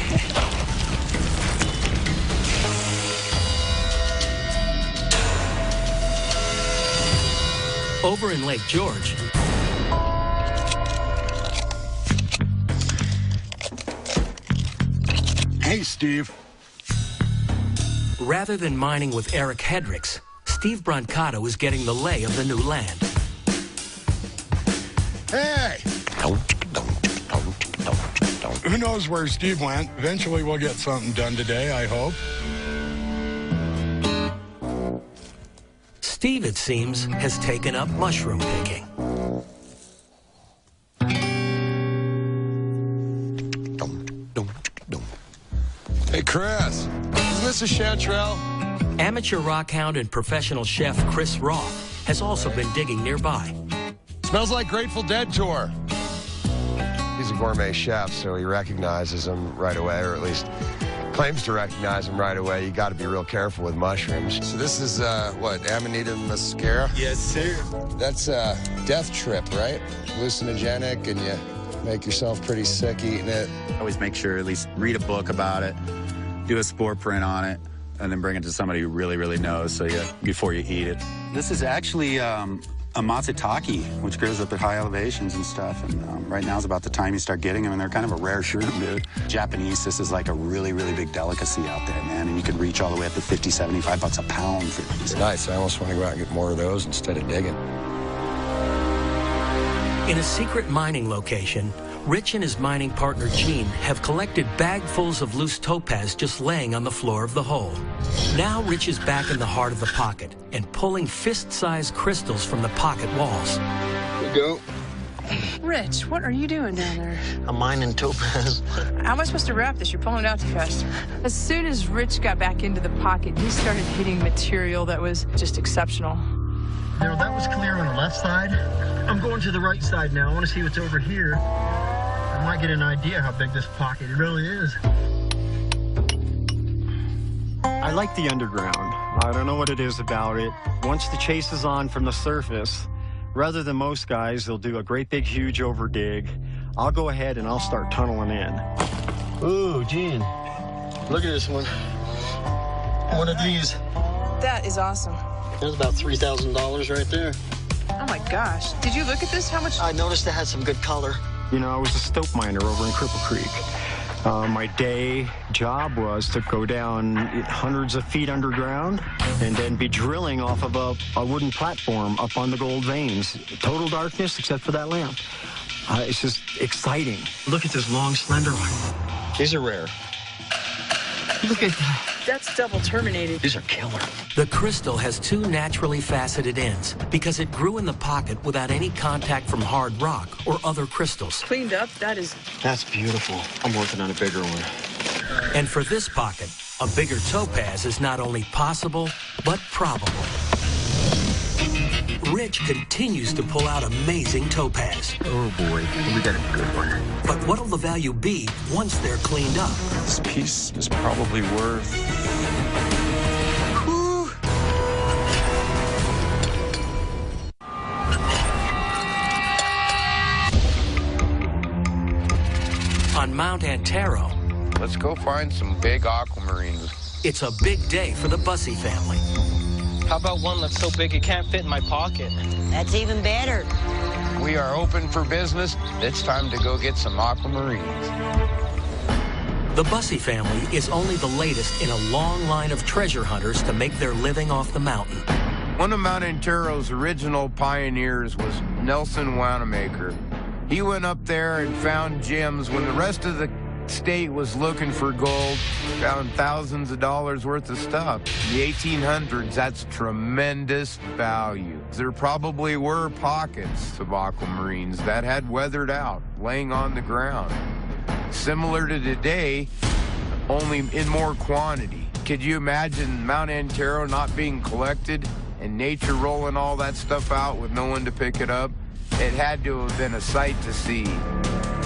Over in Lake George, Hey, Steve. rather than mining with Eric Hedricks, Steve Brancato is getting the lay of the new land. Hey! Who knows where Steve went? Eventually we'll get something done today, I hope. Steve, it seems, has taken up mushroom picking. Hey, Chris, is this a chanterelle? Amateur rock hound and professional chef Chris Roth has also been digging nearby. Smells like Grateful Dead tour. He's a gourmet chef, so he recognizes them right away, or at least claims to recognize them right away. You got to be real careful with mushrooms. So this is, what, Amanita muscaria? Yes, sir. That's a death trip, right? Hallucinogenic, and you make yourself pretty sick eating it. Always make sure, at least read a book about it, do a spore print on it, and then bring it to somebody who really, really knows before you eat it. This is actually a matsutake, which grows up at high elevations and stuff. And right now is about the time you start getting them, and they're kind of a rare shroom, dude. Japanese, this is like a really, really big delicacy out there, man. And you can reach all the way up to 50, 75 bucks a pound for these. Nice. I almost want to go out and get more of those instead of digging. In a secret mining location, Rich and his mining partner Gene have collected bagfuls of loose topaz just laying on the floor of the hole. Now Rich is back in the heart of the pocket and pulling fist-sized crystals from the pocket walls. Here we go. Rich, what are you doing down there? I'm mining topaz. How am I supposed to wrap this? You're pulling it out too fast. As soon as Rich got back into the pocket, he started hitting material that was just exceptional. Now, that was clear on the left side. I'm going to the right side now. I want to see what's over here. I might get an idea how big this pocket really is. I like the underground. I don't know what it is about it. Once the chase is on from the surface, rather than most guys, they'll do a great big huge over dig. I'll go ahead and I'll start tunneling in. Ooh, Gene, look at this one. One of these. That is awesome. There's about $3,000 right there. Oh my gosh. Did you look at this? How much? I noticed it had some good color. You know, I was a stope miner over in Cripple Creek. My day job was to go down hundreds of feet underground and then be drilling off of a wooden platform up on the gold veins. Total darkness except for that lamp. It's just exciting. Look at this long, slender one. These are rare. Look at that. That's double terminated. These are killer. The crystal has two naturally faceted ends because it grew in the pocket without any contact from hard rock or other crystals. Cleaned up, that is... That's beautiful. I'm working on a bigger one. And for this pocket, a bigger topaz is not only possible, but probable. Rich continues to pull out amazing topaz. Oh boy, we got a good one. But what'll the value be once they're cleaned up? This piece is probably worth... Whew. On Mount Antero, Let's go find some big aquamarines. it's a big day for the Bussey family. How about one that's so big it can't fit in my pocket? That's even better. We are open for business. It's time to go get some aquamarines. The Bussey family is only the latest in a long line of treasure hunters to make their living off the mountain. One of Mount Antero's original pioneers was Nelson Wanamaker. He went up there and found gems when the rest of the state was looking for gold, found thousands of dollars worth of stuff. In the 1800s, that's tremendous value. There probably were pockets of aquamarines that had weathered out, laying on the ground. Similar to today, only in more quantity. Could you imagine Mount Antero not being collected and nature rolling all that stuff out with no one to pick it up? It had to have been a sight to see.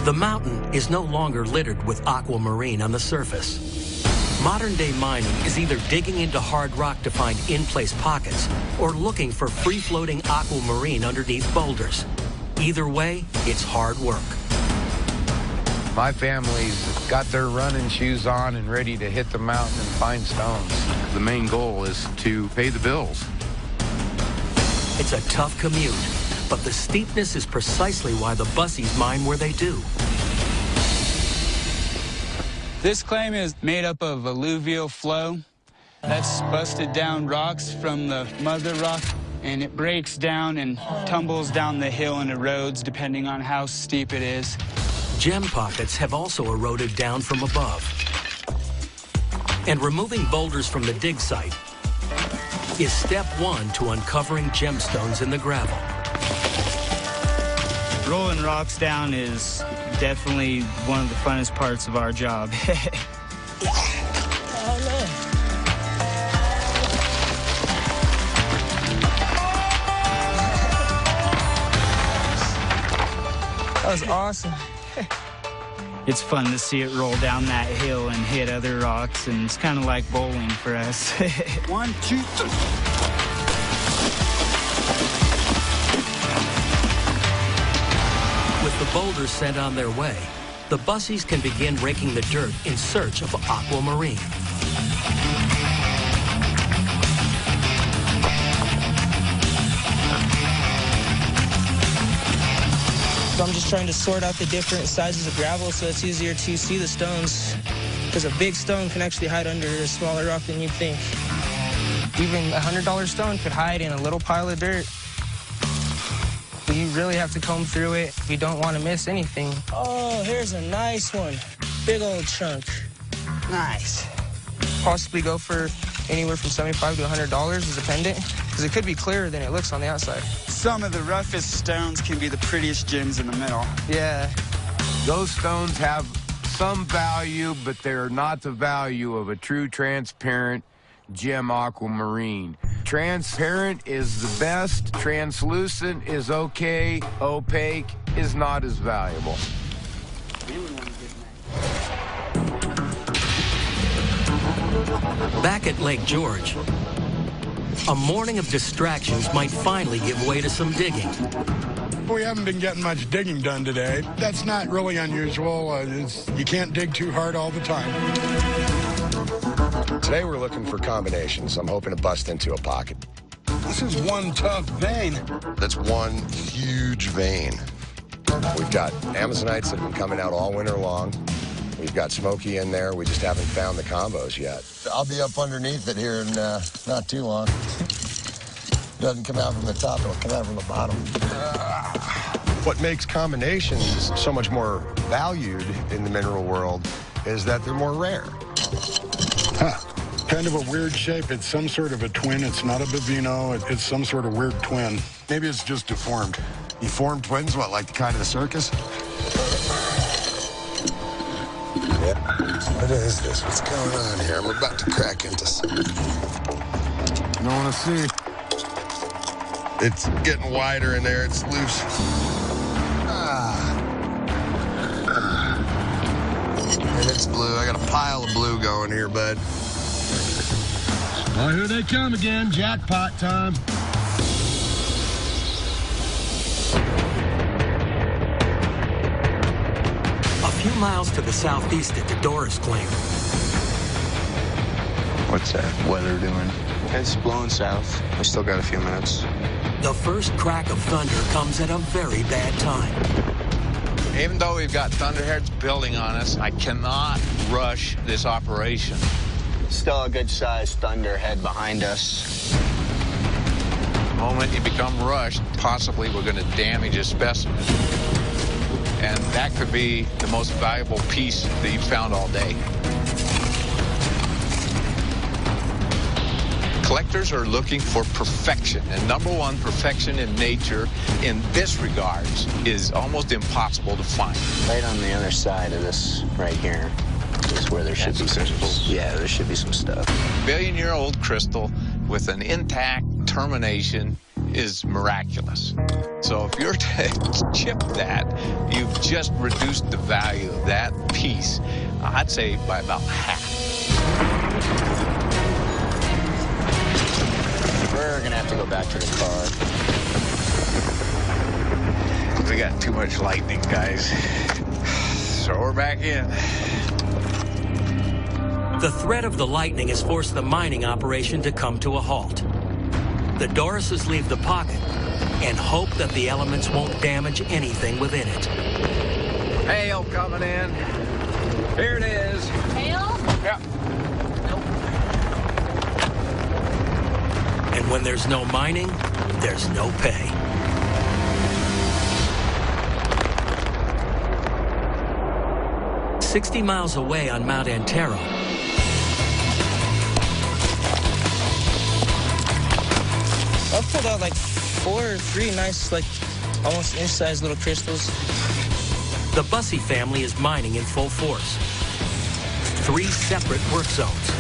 The mountain is no longer littered with aquamarine on the surface. Modern-day mining is either digging into hard rock to find in-place pockets or looking for free-floating aquamarine underneath boulders. Either way, it's hard work. My family's got their running shoes on and ready to hit the mountain and find stones. The main goal is to pay the bills. It's a tough commute, but the steepness is precisely why the Bussies mine where they do. This claim is made up of alluvial flow. That's busted down rocks from the mother rock, and it breaks down and tumbles down the hill and erodes depending on how steep it is. Gem pockets have also eroded down from above. And removing boulders from the dig site is step one to uncovering gemstones in the gravel. Rolling rocks down is definitely one of the funnest parts of our job. That was awesome. It's fun to see it roll down that hill and hit other rocks, and it's kind of like bowling for us. 1, 2, 3. With the boulders sent on their way, the Bussies can begin raking the dirt in search of aquamarine. So I'm just trying to sort out the different sizes of gravel so it's easier to see the stones, because a big stone can actually hide under a smaller rock than you'd think. Even a $100 stone could hide in a little pile of dirt. You really have to comb through it. You don't want to miss anything. Oh, here's a nice one. Big old chunk. Nice. Possibly go for anywhere from $75 to $100 as a pendant, because it could be clearer than it looks on the outside. Some of the roughest stones can be the prettiest gems in the middle. Yeah. Those stones have some value, but they're not the value of a true transparent gem aquamarine. Transparent is the best, translucent is okay, opaque is not as valuable. Back at Lake George, a morning of distractions might finally give way to some digging. We haven't been getting much digging done today. That's not really unusual. You can't dig too hard all the time. Today we're looking for combinations. I'm hoping to bust into a pocket. This is one tough vein. That's one huge vein. We've got Amazonites that have been coming out all winter long. We've got Smoky in there. We just haven't found the combos yet. I'll be up underneath it here in not too long. Doesn't come out from the top, it'll come out from the bottom. What makes combinations so much more valued in the mineral world is that they're more rare. Huh. Kind of a weird shape. It's some sort of a twin. It's not a bovino. It's some sort of weird twin. Maybe it's just deformed. Deformed twins, what, like the kind of the circus? Yeah. What is this? What's going on here? I'm about to crack into something. You don't want to see. It's getting wider in there. It's loose. And it's blue. I got a pile of blue going here, bud. Oh, here they come again. Jackpot time. A few miles to the southeast at the Doris claim. What's that weather doing? It's blowing south. We still got a few minutes. The first crack of thunder comes at a very bad time. Even though we've got thunderheads building on us, I cannot rush this operation. Still a good-sized thunderhead behind us. The moment you become rushed, possibly we're going to damage a specimen. and that could be the most valuable piece that you've found all day. Collectors are looking for perfection, and number one, perfection in nature in this regards is almost impossible to find. Right on the other side of this right here is where there should be some, yeah, there should be some stuff. Billion-year-old crystal with an intact termination is miraculous. So if you're to chip that, you've just reduced the value of that piece, I'd say by about half. We're gonna have to go back to the car. We got too much lightning, guys. So we're back in. The threat of the lightning has forced the mining operation to come to a halt. The Dorises leave the pocket and hope that the elements won't damage anything within it. Hail coming in. Here it is. Hail? Yeah. And when there's no mining, there's no pay. "60 miles away on Mount Antero, I've pulled out like 4 or 3 nice, like almost inch-sized little crystals. the Bussey family is mining in full force. 3 separate work zones,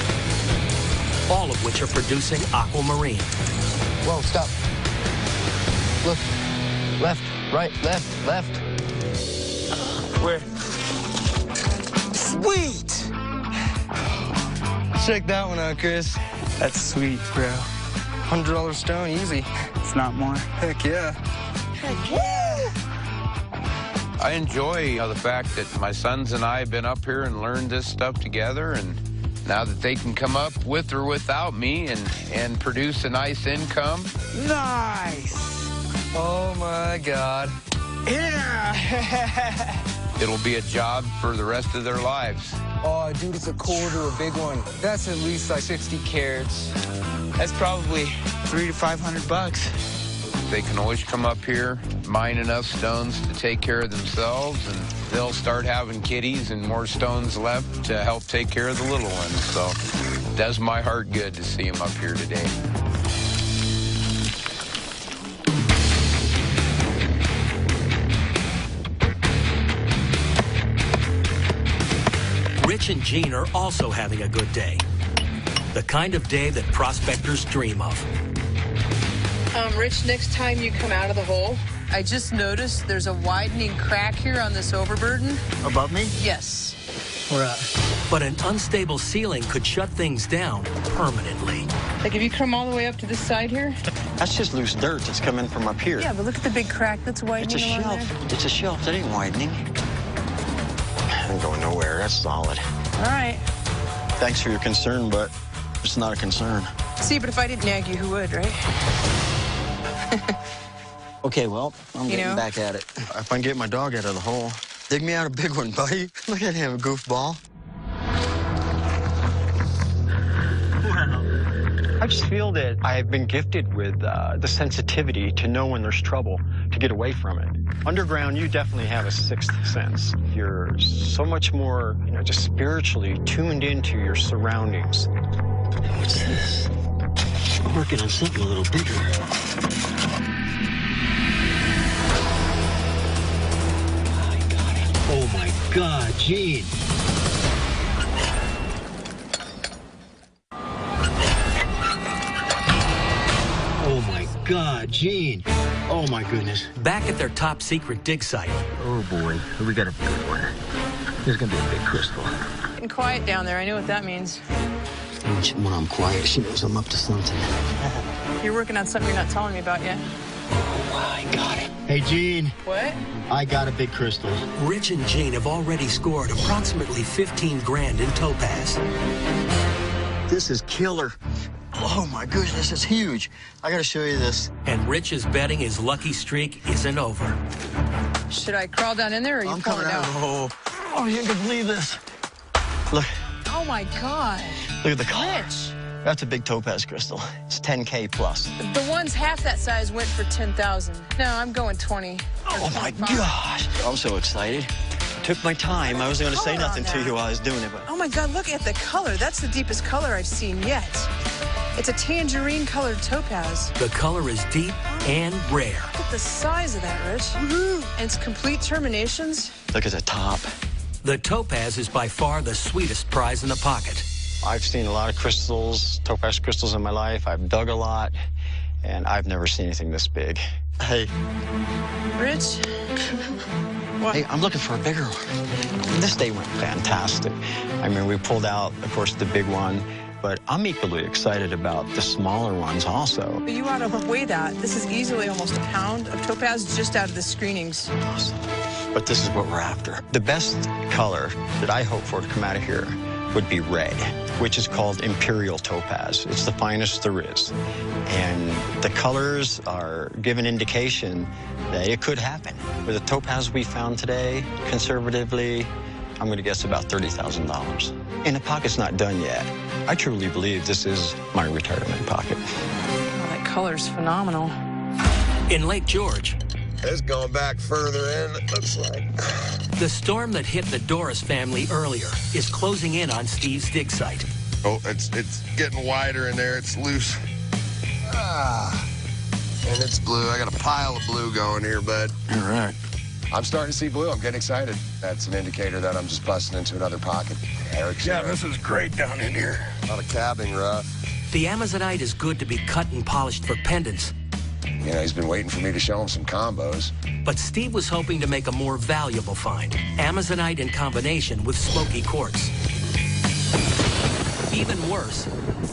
all of which are producing aquamarine. Whoa, stop. Look. Left, right, left, left. Where? Sweet! Check that one out, Chris. That's sweet, bro. $100 stone, easy. It's not more. Heck yeah. Heck yeah! I enjoy the fact that my sons and I have been up here and learned this stuff together, and now that they can come up with or without me and produce a nice income. Nice! Oh my God. Yeah! It'll be a job for the rest of their lives. Oh, dude, it's a quarter, a big one. That's at least like 60 carats. That's probably $300 to $500. They can always come up here, mine enough stones to take care of themselves, and they'll start having kitties and more stones left to help take care of the little ones. So it does my heart good to see them up here today. Rich and Gene are also having a good day. The kind of day that prospectors dream of. Rich, next time you come out of the hole, I just noticed there's a widening crack here on this overburden. Above me? Yes. Where at? But an unstable ceiling could shut things down permanently. Like, if you come all the way up to this side here? That's just loose dirt that's coming from up here. Yeah, but look at the big crack that's widening It's a along shelf. there. It's a shelf. That ain't widening. It ain't going nowhere. That's solid. All right. Thanks for your concern, but it's not a concern. See, but if I didn't nag you, who would, right? Okay, well, I'm getting back at it. If I can get my dog out of the hole. Dig me out a big one, buddy. Look at him, goofball. Wow. I just feel that I've been gifted with the sensitivity to know when there's trouble, to get away from it. Underground, you definitely have a sixth sense. You're so much more, just spiritually tuned into your surroundings. What's this? I'm working on something a little bigger. Oh, my God, Gene. Oh, my God, Gene. Oh, my goodness. Back at their top secret dig site. Oh, boy. We got a big one. There's going to be a big crystal. Getting quiet down there. I know what that means. When I'm quiet, she knows I'm up to something. You're working on something you're not telling me about yet. Oh, I got it. Hey, Gene. What? I got a big crystal. Rich and Gene have already scored approximately 15 grand in topaz. This is killer. Oh, my goodness, it's huge. I got to show you this. And Rich is betting his lucky streak isn't over. Should I crawl down in there, or are you I'm coming out of the hole. Oh, you can believe this. Look. Oh, my God. Look at the color. Rich. That's a big topaz crystal. It's 10K plus. The ones half that size went for 10,000. No, I'm going 20. Oh my gosh. I'm so excited. I took my time. I wasn't going to say nothing to you while I was doing it, but... Oh my God, look at the color. That's the deepest color I've seen yet. It's a tangerine-colored topaz. The color is deep and rare. Look at the size of that, Rich. And it's complete terminations. Look at the top. The topaz is by far the sweetest prize in the pocket. I've seen a lot of crystals, topaz crystals in my life. I've dug a lot, and I've never seen anything this big. Hey. Rich? What? Hey, I'm looking for a bigger one. This day went fantastic. I mean, we pulled out, of course, the big one, but I'm equally excited about the smaller ones also. But you ought to weigh that. This is easily almost a pound of topaz just out of the screenings. Awesome. But this is what we're after. The best color that I hope for to come out of here would be red, which is called imperial topaz. It's the finest there is. And the colors are give an indication that it could happen. With the topaz we found today, conservatively, I'm gonna guess about $30,000. And the pocket's not done yet. I truly believe this is my retirement pocket. Oh, that color's phenomenal. In Lake George, it's going back further in, it looks like. The storm that hit the Doris family earlier is closing in on Steve's dig site. Oh, it's getting wider in there. It's loose. And it's blue. I got a pile of blue going here, bud. All right. I'm starting to see blue. I'm getting excited. That's an indicator that I'm just busting into another pocket. Eric's Yeah, this is great down in here. A lot of cabbing rough. The Amazonite is good to be cut and polished for pendants. You know, he's been waiting for me to show him some combos. But Steve was hoping to make a more valuable find, Amazonite in combination with smoky quartz. Even worse,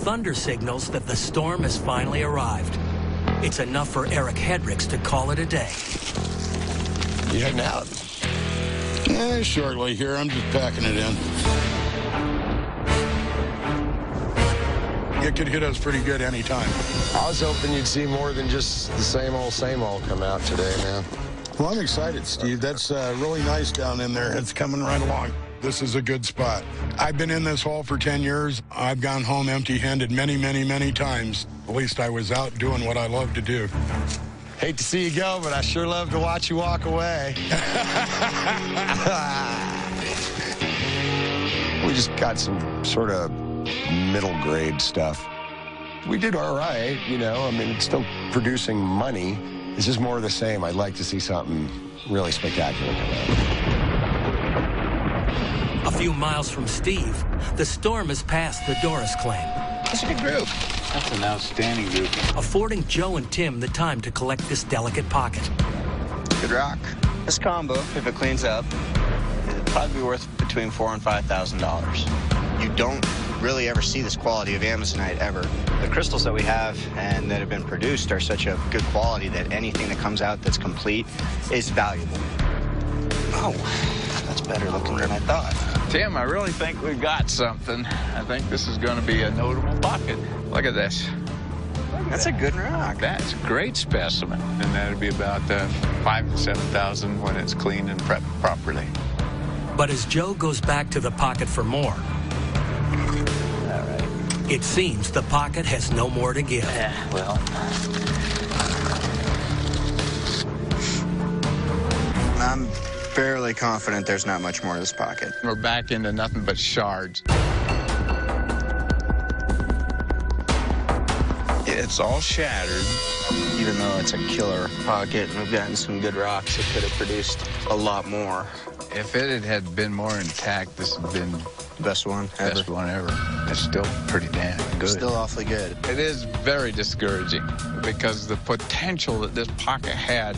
thunder signals that the storm has finally arrived. It's enough for Eric Hedricks to call it a day. You heading out? Yeah, shortly here. I'm just packing it in. It could hit us pretty good anytime. I was hoping you'd see more than just the same old come out today, man. Well, I'm excited, Steve. That's really nice down in there. It's coming right along. This is a good spot. I've been in this hole for 10 years. I've gone home empty-handed many, many, many times. At least I was out doing what I love to do. Hate to see you go, but I sure love to watch you walk away. We just got some sort of middle grade stuff. We did all right, you know. I mean, it's still producing money. It's just more of the same. I'd like to see something really spectacular come out. A few miles from Steve, the storm has passed the Doris claim. That's a good group. That's an outstanding group. Affording Joe and Tim the time to collect this delicate pocket. Good rock. This combo, if it cleans up, it'd probably be worth between $4,000 and $5,000. You don't really ever see this quality of Amazonite ever. The crystals that we have and that have been produced are such a good quality that anything that comes out that's complete is valuable. Oh, that's better looking than I thought. Tim, I really think we've got something. I think this is going to be a notable pocket. Look at this. That's a good rock. That's a great specimen. And that'd be about $5,000 to $7,000 when it's cleaned and prepped properly. But as Joe goes back to the pocket for more, it seems the pocket has no more to give. Yeah, well. I'm fairly confident there's not much more of this pocket. We're back into nothing but shards. It's all shattered. Even though it's a killer pocket and we've gotten some good rocks, it could have produced a lot more. If it had been more intact, this would have been the best one ever. Best one ever. It's still pretty damn good. Still awfully good. It is very discouraging because the potential that this pocket had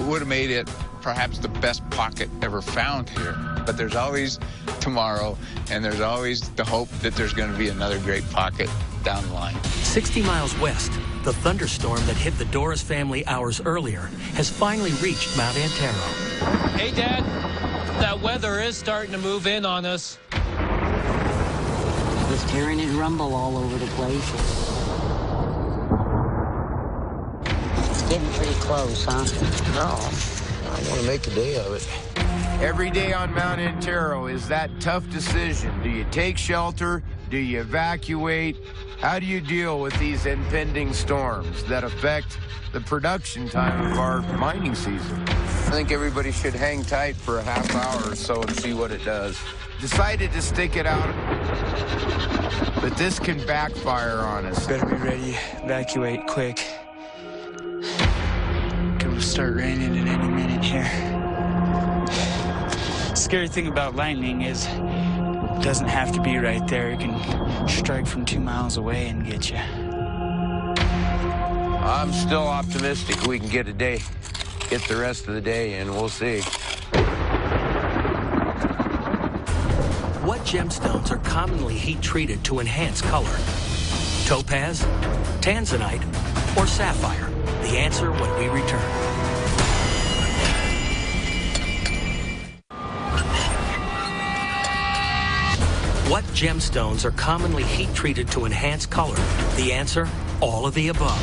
would have made it perhaps the best pocket ever found here. But there's always tomorrow, and there's always the hope that there's going to be another great pocket down the line. 60 miles west, the thunderstorm that hit the Doris family hours earlier has finally reached Mount Antero. Hey, Dad, that weather is starting to move in on us. Just hearing it rumble all over the place. It's getting pretty close, huh? No, I want to make a day of it. Every day on Mount Antero is that tough decision. Do you take shelter Do you evacuate? How do you deal with these impending storms that affect the production time of our mining season? I think everybody should hang tight for a half hour or so and see what it does. Decided to stick it out, but this can backfire on us. Better be ready, evacuate quick. Gonna start raining at any minute here. Scary thing about lightning is it doesn't have to be right there. It can strike from 2 miles away and get you. I'm still optimistic we can get the rest of the day in. We'll see. What gemstones are commonly heat-treated to enhance color? Topaz, tanzanite, or sapphire? The answer when we return. What gemstones are commonly heat-treated to enhance color? The answer, all of the above.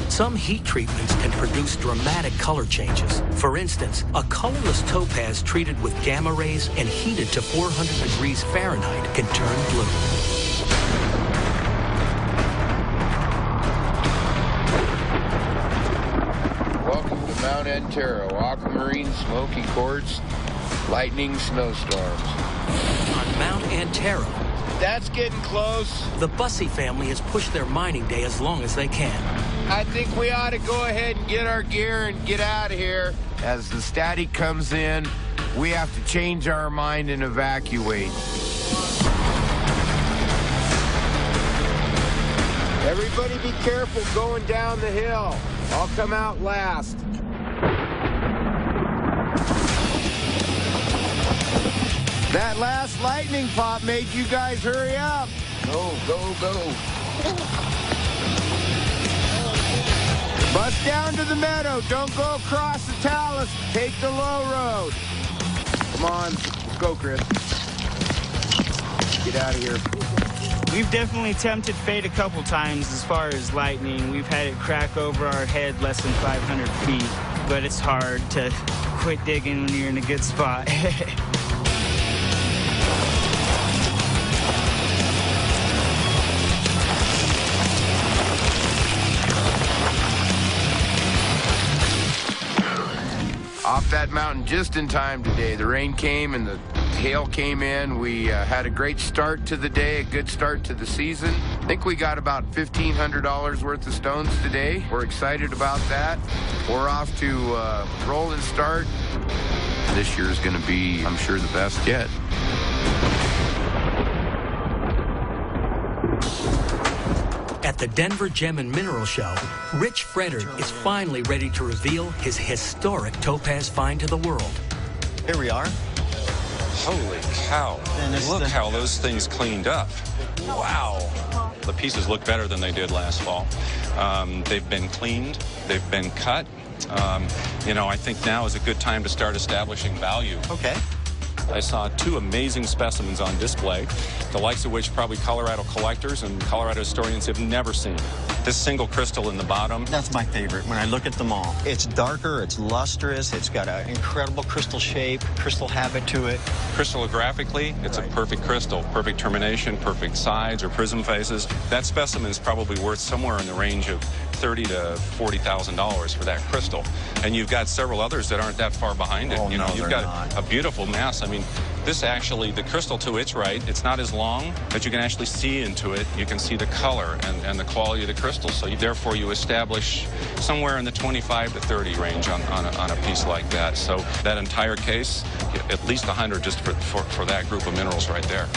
Some heat treatments can produce dramatic color changes. For instance, a colorless topaz treated with gamma rays and heated to 400 degrees Fahrenheit can turn blue. Welcome to Mount Antero, aquamarine, smoky quartz, lightning snowstorms. On Mount Antero, that's getting close. The Bussey family has pushed their mining day as long as they can. I think we ought to go ahead and get our gear and get out of here. As the static comes in, we have to change our mind and evacuate. Everybody be careful going down the hill. I'll come out last. That last lightning pop made you guys hurry up. Go, go, go. Bust down to the meadow. Don't go across the talus. Take the low road. Come on. Let's go, Chris. Get out of here. We've definitely tempted fate a couple times as far as lightning. We've had it crack over our head less than 500 feet, but it's hard to quit digging when you're in a good spot. Off that mountain just in time today. The rain came and the hail came in. We had a great start to the day, a good start to the season. I think we got about $1,500 worth of stones today. We're excited about that. We're off to roll and start. This year is going to be, I'm sure, the best yet. At the Denver Gem and Mineral Show, Rich Frederick is finally ready to reveal his historic topaz find to the world. Here we are. Holy cow. Look how those things cleaned up. Wow. The pieces look better than they did last fall. They've been cleaned. They've been cut. You know, I think now is a good time to start establishing value. Okay. I saw 2 amazing specimens on display, the likes of which probably Colorado collectors and Colorado historians have never seen. This single crystal in the bottom. That's my favorite when I look at them all. It's darker, it's lustrous, it's got an incredible crystal shape, crystal habit to it. Crystallographically, it's a perfect crystal, perfect termination, perfect sides or prism faces. That specimen is probably worth somewhere in the range of $30,000 to $40,000 for that crystal. And you've got several others that aren't that far behind it. Oh, you know, no, you've got a beautiful mass. I mean, this actually, the crystal to its right, it's not as long, but you can actually see into it. You can see the color and the quality of the crystal. So therefore you establish somewhere in the 25 to 30 range on a piece like that. So that entire case, at least 100 just for that group of minerals right there.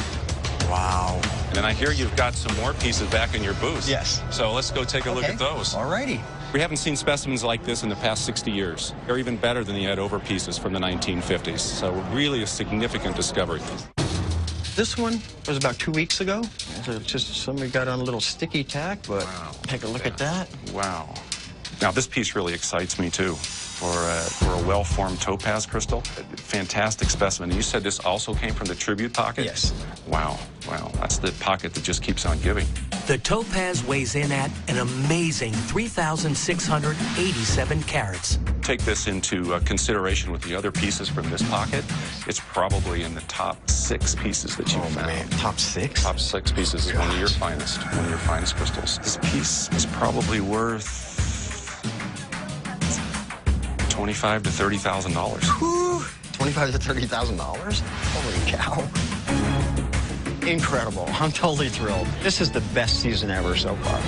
Wow. And then I hear you've got some more pieces back in your booth. Yes. So let's go take a look at those. All righty. We haven't seen specimens like this in the past 60 years. They're even better than the Edover pieces from the 1950s. So really a significant discovery. This one was about 2 weeks ago. So just somebody got on a little sticky tack, but take a look at that. Wow. Now this piece really excites me too. for a well-formed topaz crystal. Fantastic specimen. You said this also came from the tribute pocket? Yes. Wow, wow. That's the pocket that just keeps on giving. The topaz weighs in at an amazing 3,687 carats. Take this into consideration with the other pieces from this pocket. It's probably in the top 6 pieces that you've found. Man. Top 6? Top 6 pieces is one of your finest crystals. This piece is probably worth $25,000 to $30,000. $25,000 to $30,000? Holy cow. Incredible. I'm totally thrilled. This is the best season ever so far.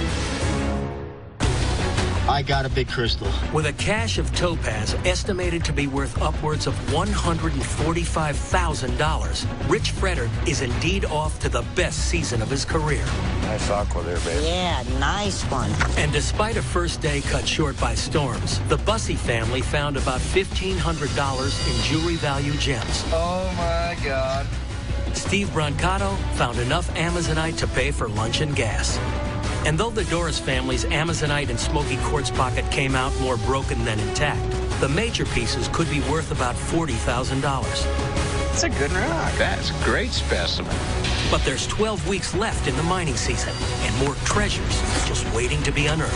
I got a big crystal. With a cache of topaz estimated to be worth upwards of $145,000, Rich Frederick is indeed off to the best season of his career. Nice aqua there, babe. Yeah, nice one. And despite a first day cut short by storms, the Bussey family found about $1,500 in jewelry value gems. Oh my God. Steve Brancato found enough Amazonite to pay for lunch and gas. And though the Doris family's Amazonite and smoky quartz pocket came out more broken than intact, the major pieces could be worth about $40,000. That's a good rock. That's a great specimen. But there's 12 weeks left in the mining season, and more treasures just waiting to be unearthed.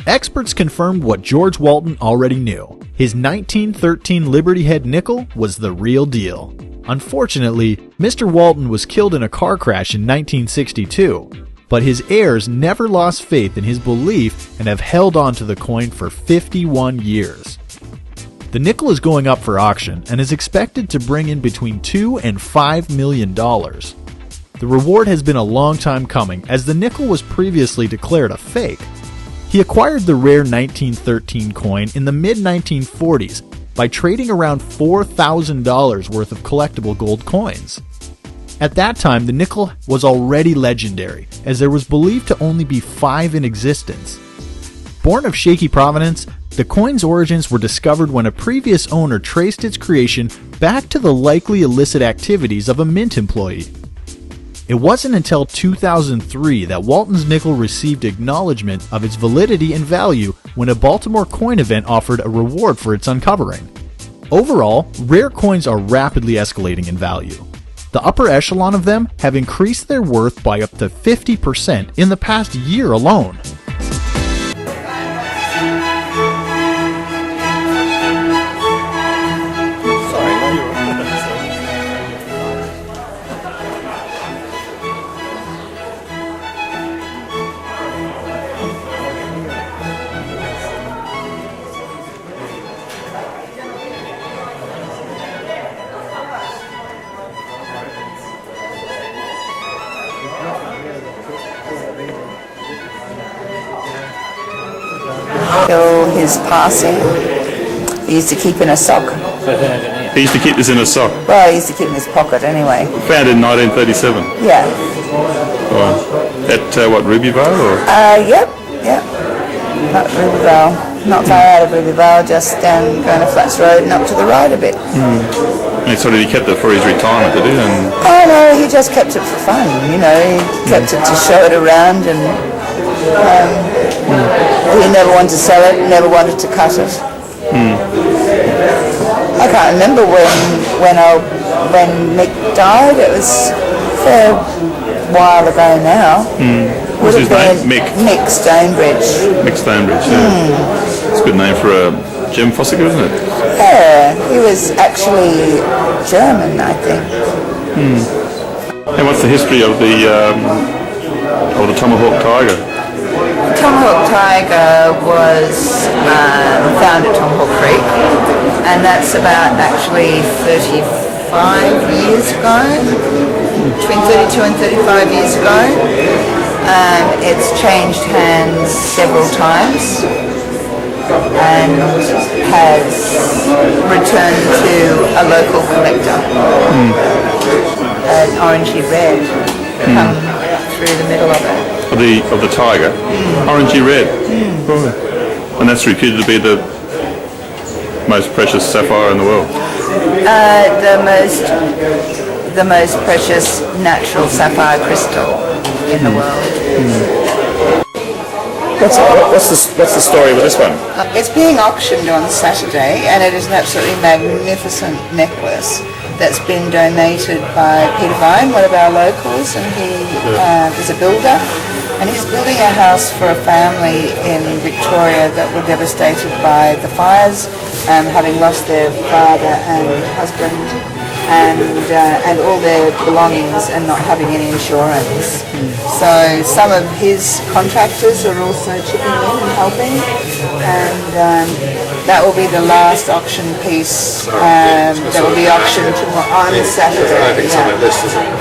Experts confirmed what George Walton already knew. His 1913 Liberty Head nickel was the real deal. Unfortunately, Mr. Walton was killed in a car crash in 1962, but his heirs never lost faith in his belief and have held on to the coin for 51 years. The nickel is going up for auction and is expected to bring in between $2 and $5 million. The reward has been a long time coming, as the nickel was previously declared a fake. He acquired the rare 1913 coin in the mid-1940s by trading around $4,000 worth of collectible gold coins. At that time, the nickel was already legendary, as there was believed to only be 5 in existence. Born of shaky provenance, the coin's origins were discovered when a previous owner traced its creation back to the likely illicit activities of a mint employee. It wasn't until 2003 that Walton's nickel received acknowledgement of its validity and value when a Baltimore coin event offered a reward for its uncovering. Overall, rare coins are rapidly escalating in value. The upper echelon of them have increased their worth by up to 50% in the past year alone. Till his passing, he used to keep in a sock. He used to keep this in his sock? Well, he used to keep it in his pocket anyway. Found in 1937? Yeah. At what, Ruby Vale? Or? Yep. Not Ruby Vale. Not far out of Ruby Vale, just going to Flats Road and up to the right a bit. And so he kept it for his retirement, did he? Oh no, he just kept it for fun, you know. He kept it to show it around, and he never wanted to sell it, never wanted to cut it. I can't remember when Mick died. It was a fair while ago now. What's his name? Mick Stonebridge. Mick Stonebridge, yeah. It's a good name for a gem fossicker, isn't it? Yeah, he was actually German, I think. And what's the history of the Tomahawk Tiger? Tomahawk Tiger was found at Tomahawk Creek, and that's about actually 35 years ago, between 32 and 35 years ago. It's changed hands several times and has returned to a local collector. An orangey red come through the middle of it. Of the tiger, orangey red. And that's reputed to be the most precious sapphire in the world. The most precious natural sapphire crystal in the world. What's the story with this one? It's being auctioned on Saturday, and it is an absolutely magnificent necklace that's been donated by Peter Vine, one of our locals, and he is a builder, and he's building a house for a family in Victoria that were devastated by the fires, having lost their father and husband and all their belongings and not having any insurance. So some of his contractors are also chipping in and helping, and that will be the last auction piece that will be auctioned on Saturday. I think something like this, isn't it?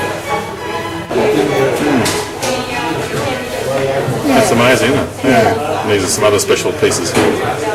That's amazing, isn't it? Yeah. These are some other special pieces here.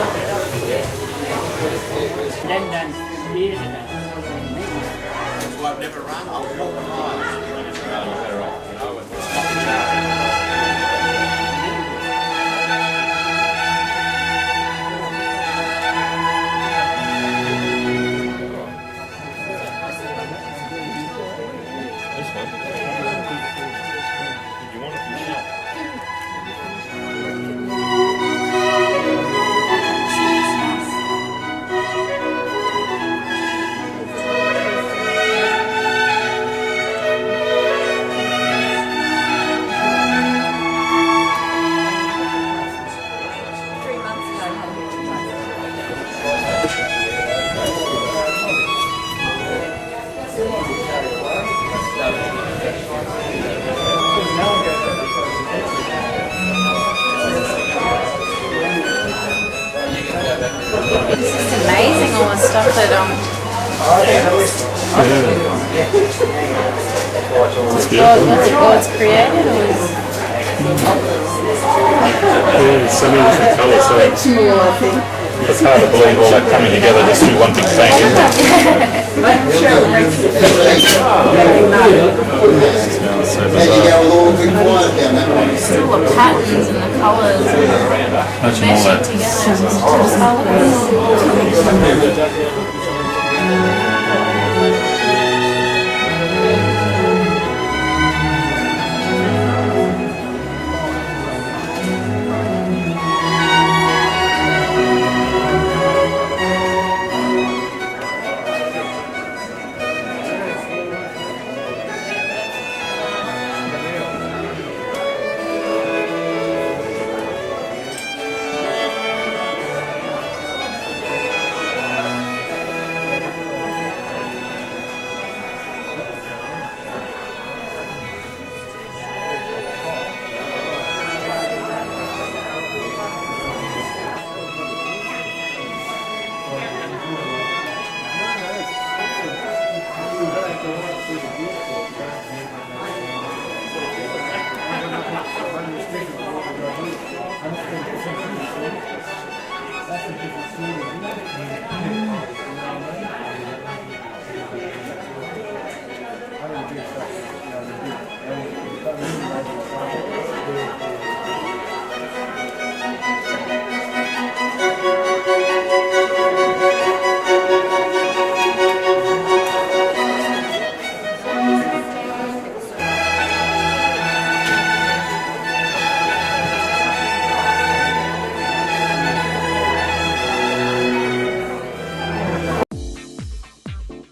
God's created, or is so many different colours, so it's hard to believe all that coming together just through one big thing, isn't it? Still the patterns and the colours meshing together.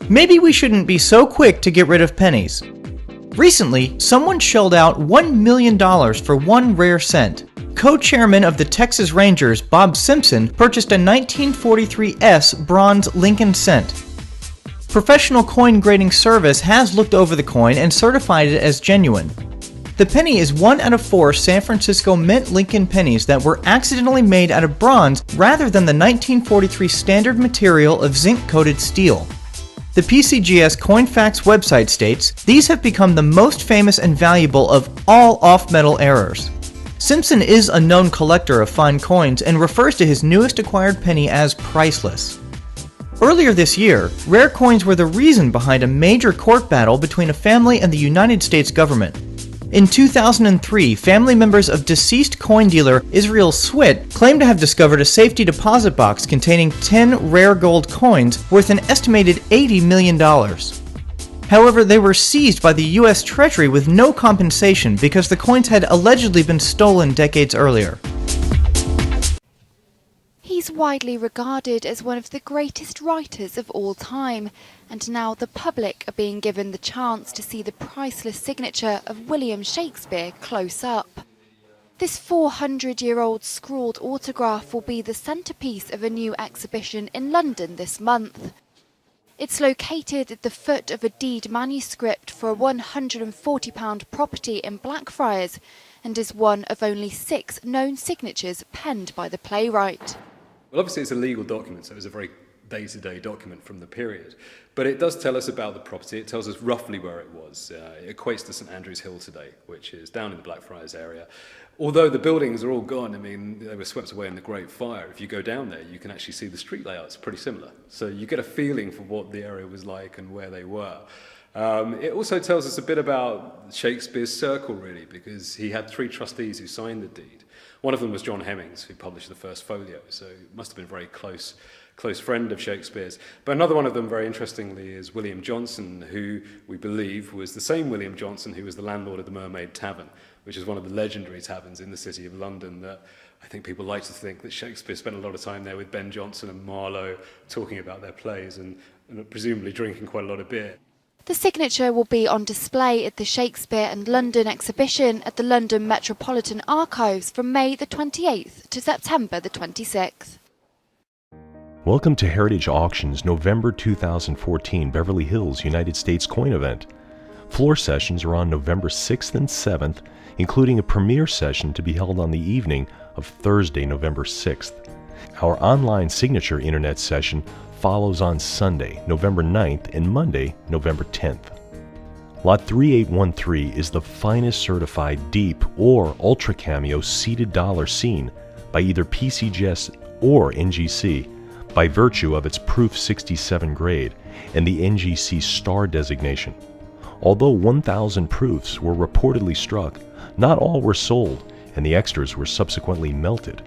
Maybe we shouldn't be so quick to get rid of pennies. Recently, someone shelled out $1 million for one rare cent. Co-chairman of the Texas Rangers, Bob Simpson, purchased a 1943 S bronze Lincoln cent. Professional coin grading service has looked over the coin and certified it as genuine. The penny is 1 out of 4 San Francisco mint Lincoln pennies that were accidentally made out of bronze rather than the 1943 standard material of zinc-coated steel. The PCGS Coinfax website states, these have become the most famous and valuable of all off-metal errors. Simpson is a known collector of fine coins and refers to his newest acquired penny as priceless. Earlier this year, rare coins were the reason behind a major court battle between a family and the United States government. In 2003, family members of deceased coin dealer Israel Swit claimed to have discovered a safety deposit box containing 10 rare gold coins worth an estimated $80 million. However, they were seized by the U.S. Treasury with no compensation because the coins had allegedly been stolen decades earlier. He's widely regarded as one of the greatest writers of all time, and now the public are being given the chance to see the priceless signature of William Shakespeare close up. This 400-year-old scrawled autograph will be the centrepiece of a new exhibition in London this month. It's located at the foot of a deed manuscript for a £140 property in Blackfriars and is one of only 6 known signatures penned by the playwright. Well, obviously it's a legal document, so it's a very day-to-day document from the period. But it does tell us about the property. It tells us roughly where it was. It equates to St Andrew's Hill today, which is down in the Blackfriars area. Although the buildings are all gone, I mean, they were swept away in the Great Fire. If you go down there, you can actually see the street layouts pretty similar. So you get a feeling for what the area was like and where they were. It also tells us a bit about Shakespeare's circle, really, because he had 3 trustees who signed the deed. One of them was John Hemmings, who published the first folio, so it must have been a very close friend of Shakespeare's. But another one of them, very interestingly, is William Johnson, who we believe was the same William Johnson who was the landlord of the Mermaid Tavern, which is one of the legendary taverns in the city of London that I think people like to think that Shakespeare spent a lot of time there with Ben Jonson and Marlowe talking about their plays and presumably drinking quite a lot of beer. The signature will be on display at the Shakespeare and London exhibition at the London Metropolitan Archives from May the 28th to September the 26th. Welcome to Heritage Auctions November 2014 Beverly Hills, United States coin event. Floor sessions are on November 6th and 7th, including a premiere session to be held on the evening of Thursday, November 6th. Our online signature internet session follows on Sunday, November 9th and Monday, November 10th. Lot 3813 is the finest certified deep or ultra cameo seated dollar seen by either PCGS or NGC by virtue of its Proof 67 grade and the NGC Star designation. Although 1,000 proofs were reportedly struck, not all were sold and the extras were subsequently melted.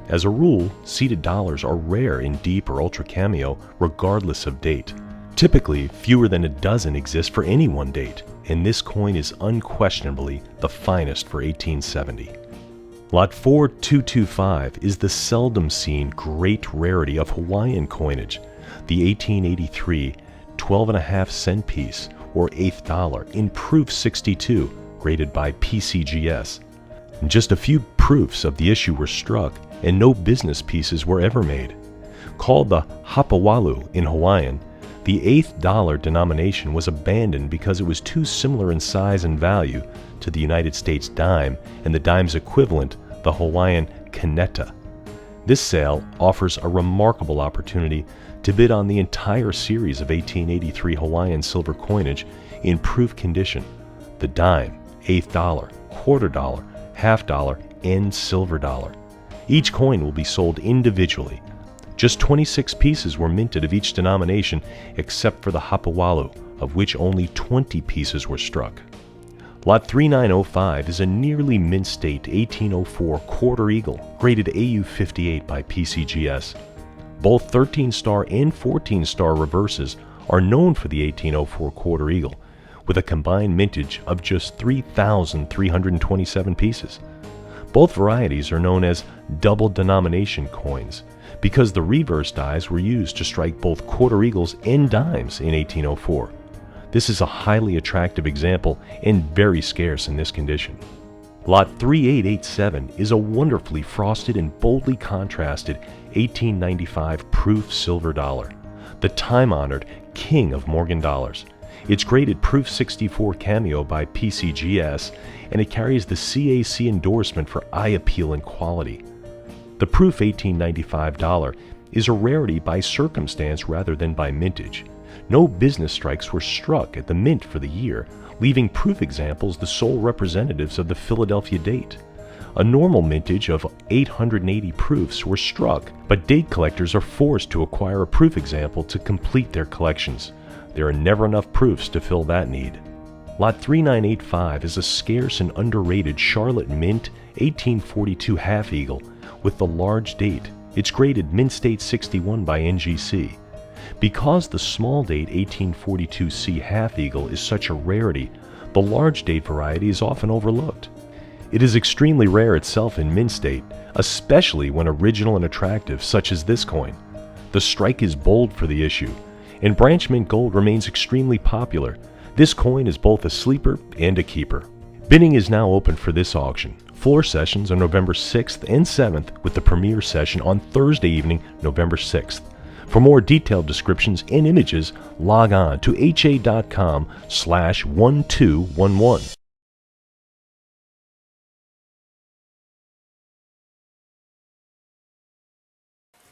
As a rule, seated dollars are rare in deep or ultra cameo regardless of date. Typically, fewer than a dozen exist for any one date, and this coin is unquestionably the finest for 1870. Lot 4225 is the seldom seen great rarity of Hawaiian coinage, the 1883 12.5 cent piece or eighth dollar in Proof 62, graded by PCGS. Just a few proofs of the issue were struck, and no business pieces were ever made. Called the Hapawalu in Hawaiian, the eighth dollar denomination was abandoned because it was too similar in size and value to the United States dime and the dime's equivalent, the Hawaiian kaneta. This sale offers a remarkable opportunity to bid on the entire series of 1883 Hawaiian silver coinage in proof condition: the dime, eighth dollar, quarter dollar, half dollar, and silver dollar. Each coin will be sold individually. Just 26 pieces were minted of each denomination except for the Hapawalu, of which only 20 pieces were struck. Lot 3905 is a nearly mint state 1804 quarter eagle, graded AU58 by PCGS. Both 13-star and 14-star reverses are known for the 1804 quarter eagle, with a combined mintage of just 3,327 pieces. Both varieties are known as double denomination coins because the reverse dies were used to strike both quarter eagles and dimes in 1804. This is a highly attractive example and very scarce in this condition. Lot 3887 is a wonderfully frosted and boldly contrasted 1895 proof silver dollar, the time-honored king of Morgan dollars. It's graded Proof 64 cameo by PCGS, and it carries the CAC endorsement for eye appeal and quality. The Proof 1895 dollar is a rarity by circumstance rather than by mintage. No business strikes were struck at the mint for the year, leaving proof examples the sole representatives of the Philadelphia date. A normal mintage of 880 proofs were struck, but date collectors are forced to acquire a proof example to complete their collections. There are never enough proofs to fill that need. Lot 3985 is a scarce and underrated Charlotte Mint 1842 half eagle with the large date. It's graded Mint State 61 by NGC. Because the small date 1842C half eagle is such a rarity, the large date variety is often overlooked. It is extremely rare itself in mint state, especially when original and attractive, such as this coin. The strike is bold for the issue, and branch mint gold remains extremely popular. This coin is both a sleeper and a keeper. Bidding is now open for this auction. Floor sessions are November 6th and 7th, with the premiere session on Thursday evening, November 6th. For more detailed descriptions and images, log on to ha.com/1211.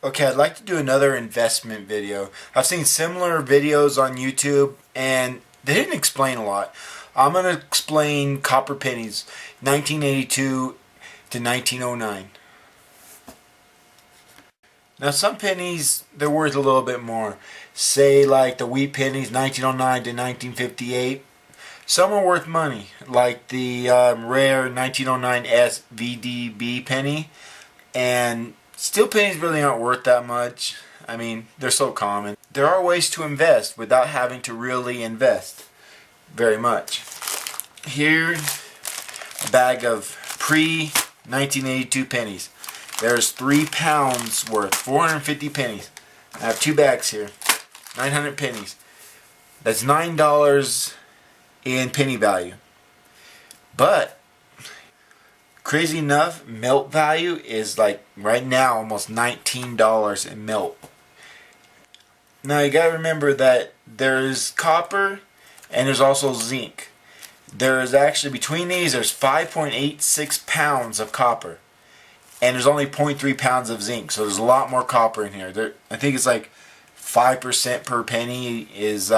Okay, I'd like to do another investment video. I've seen similar videos on YouTube and they didn't explain a lot. I'm going to explain copper pennies, 1982 to 1909. Now some pennies, they're worth a little bit more. Say like the wheat pennies, 1909 to 1958. Some are worth money, like the rare 1909 SVDB penny. And steel pennies really aren't worth that much. I mean, they're so common. There are ways to invest without having to really invest very much. Here, a bag of pre-1982 pennies. There's 3 pounds worth, 450 pennies. I have 2 bags here, 900 pennies. That's $9 in penny value. But crazy enough, melt value is like right now almost $19 in melt. Now you gotta remember that there's copper and there's also zinc. There is actually, between these, there's 5.86 pounds of copper. And there's only 0.3 pounds of zinc. So there's a lot more copper in here. I think it's like 5% per penny is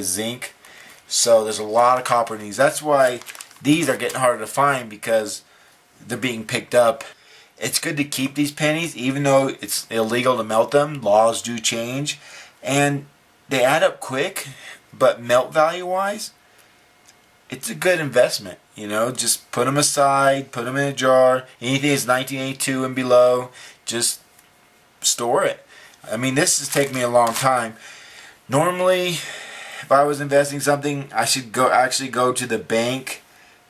zinc. So there's a lot of copper in these. That's why these are getting harder to find, because they're being picked up. It's good to keep these pennies, even though it's illegal to melt them. Laws do change, and they add up quick. But melt value wise, it's a good investment. You know, just put them aside, put them in a jar. Anything that's 1982 and below, just store it. I mean, this has taken me a long time. Normally, if I was investing something, I should actually go to the bank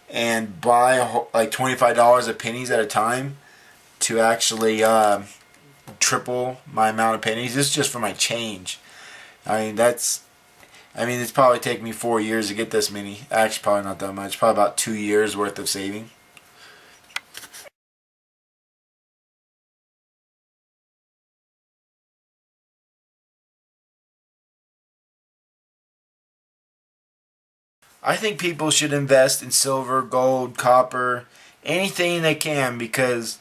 and buy like $25 of pennies at a time to actually triple my amount of pennies. This is just for my change. I mean, it's probably taken me 4 years to get this many. Actually, probably not that much. Probably about 2 years worth of saving. I think people should invest in silver, gold, copper, anything they can, because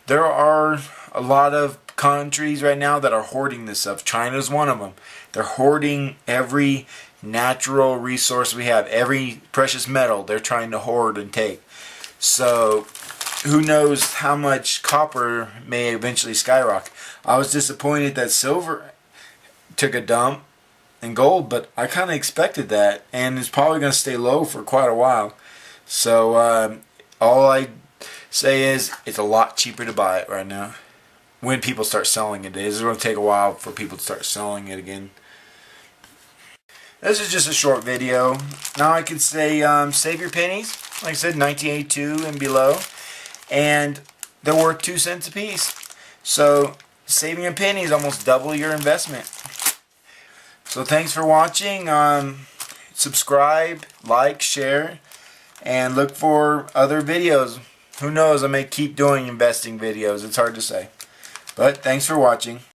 there are a lot of countries right now that are hoarding this stuff. China's one of them. They're hoarding every natural resource we have, every precious metal they're trying to hoard and take. So who knows how much copper may eventually skyrocket. I was disappointed that silver took a dump and gold, but I kind of expected that, and it's probably going to stay low for quite a while. So all I say is it's a lot cheaper to buy it right now. When people start selling it, it's going to take a while for people to start selling it again. This is just a short video. Now I can say save your pennies. Like I said, 1982 and below, and they're worth 2 cents a piece. So saving a penny is almost double your investment. So thanks for watching. Subscribe, like, share, and look for other videos. Who knows, I may keep doing investing videos. It's hard to say. But thanks for watching.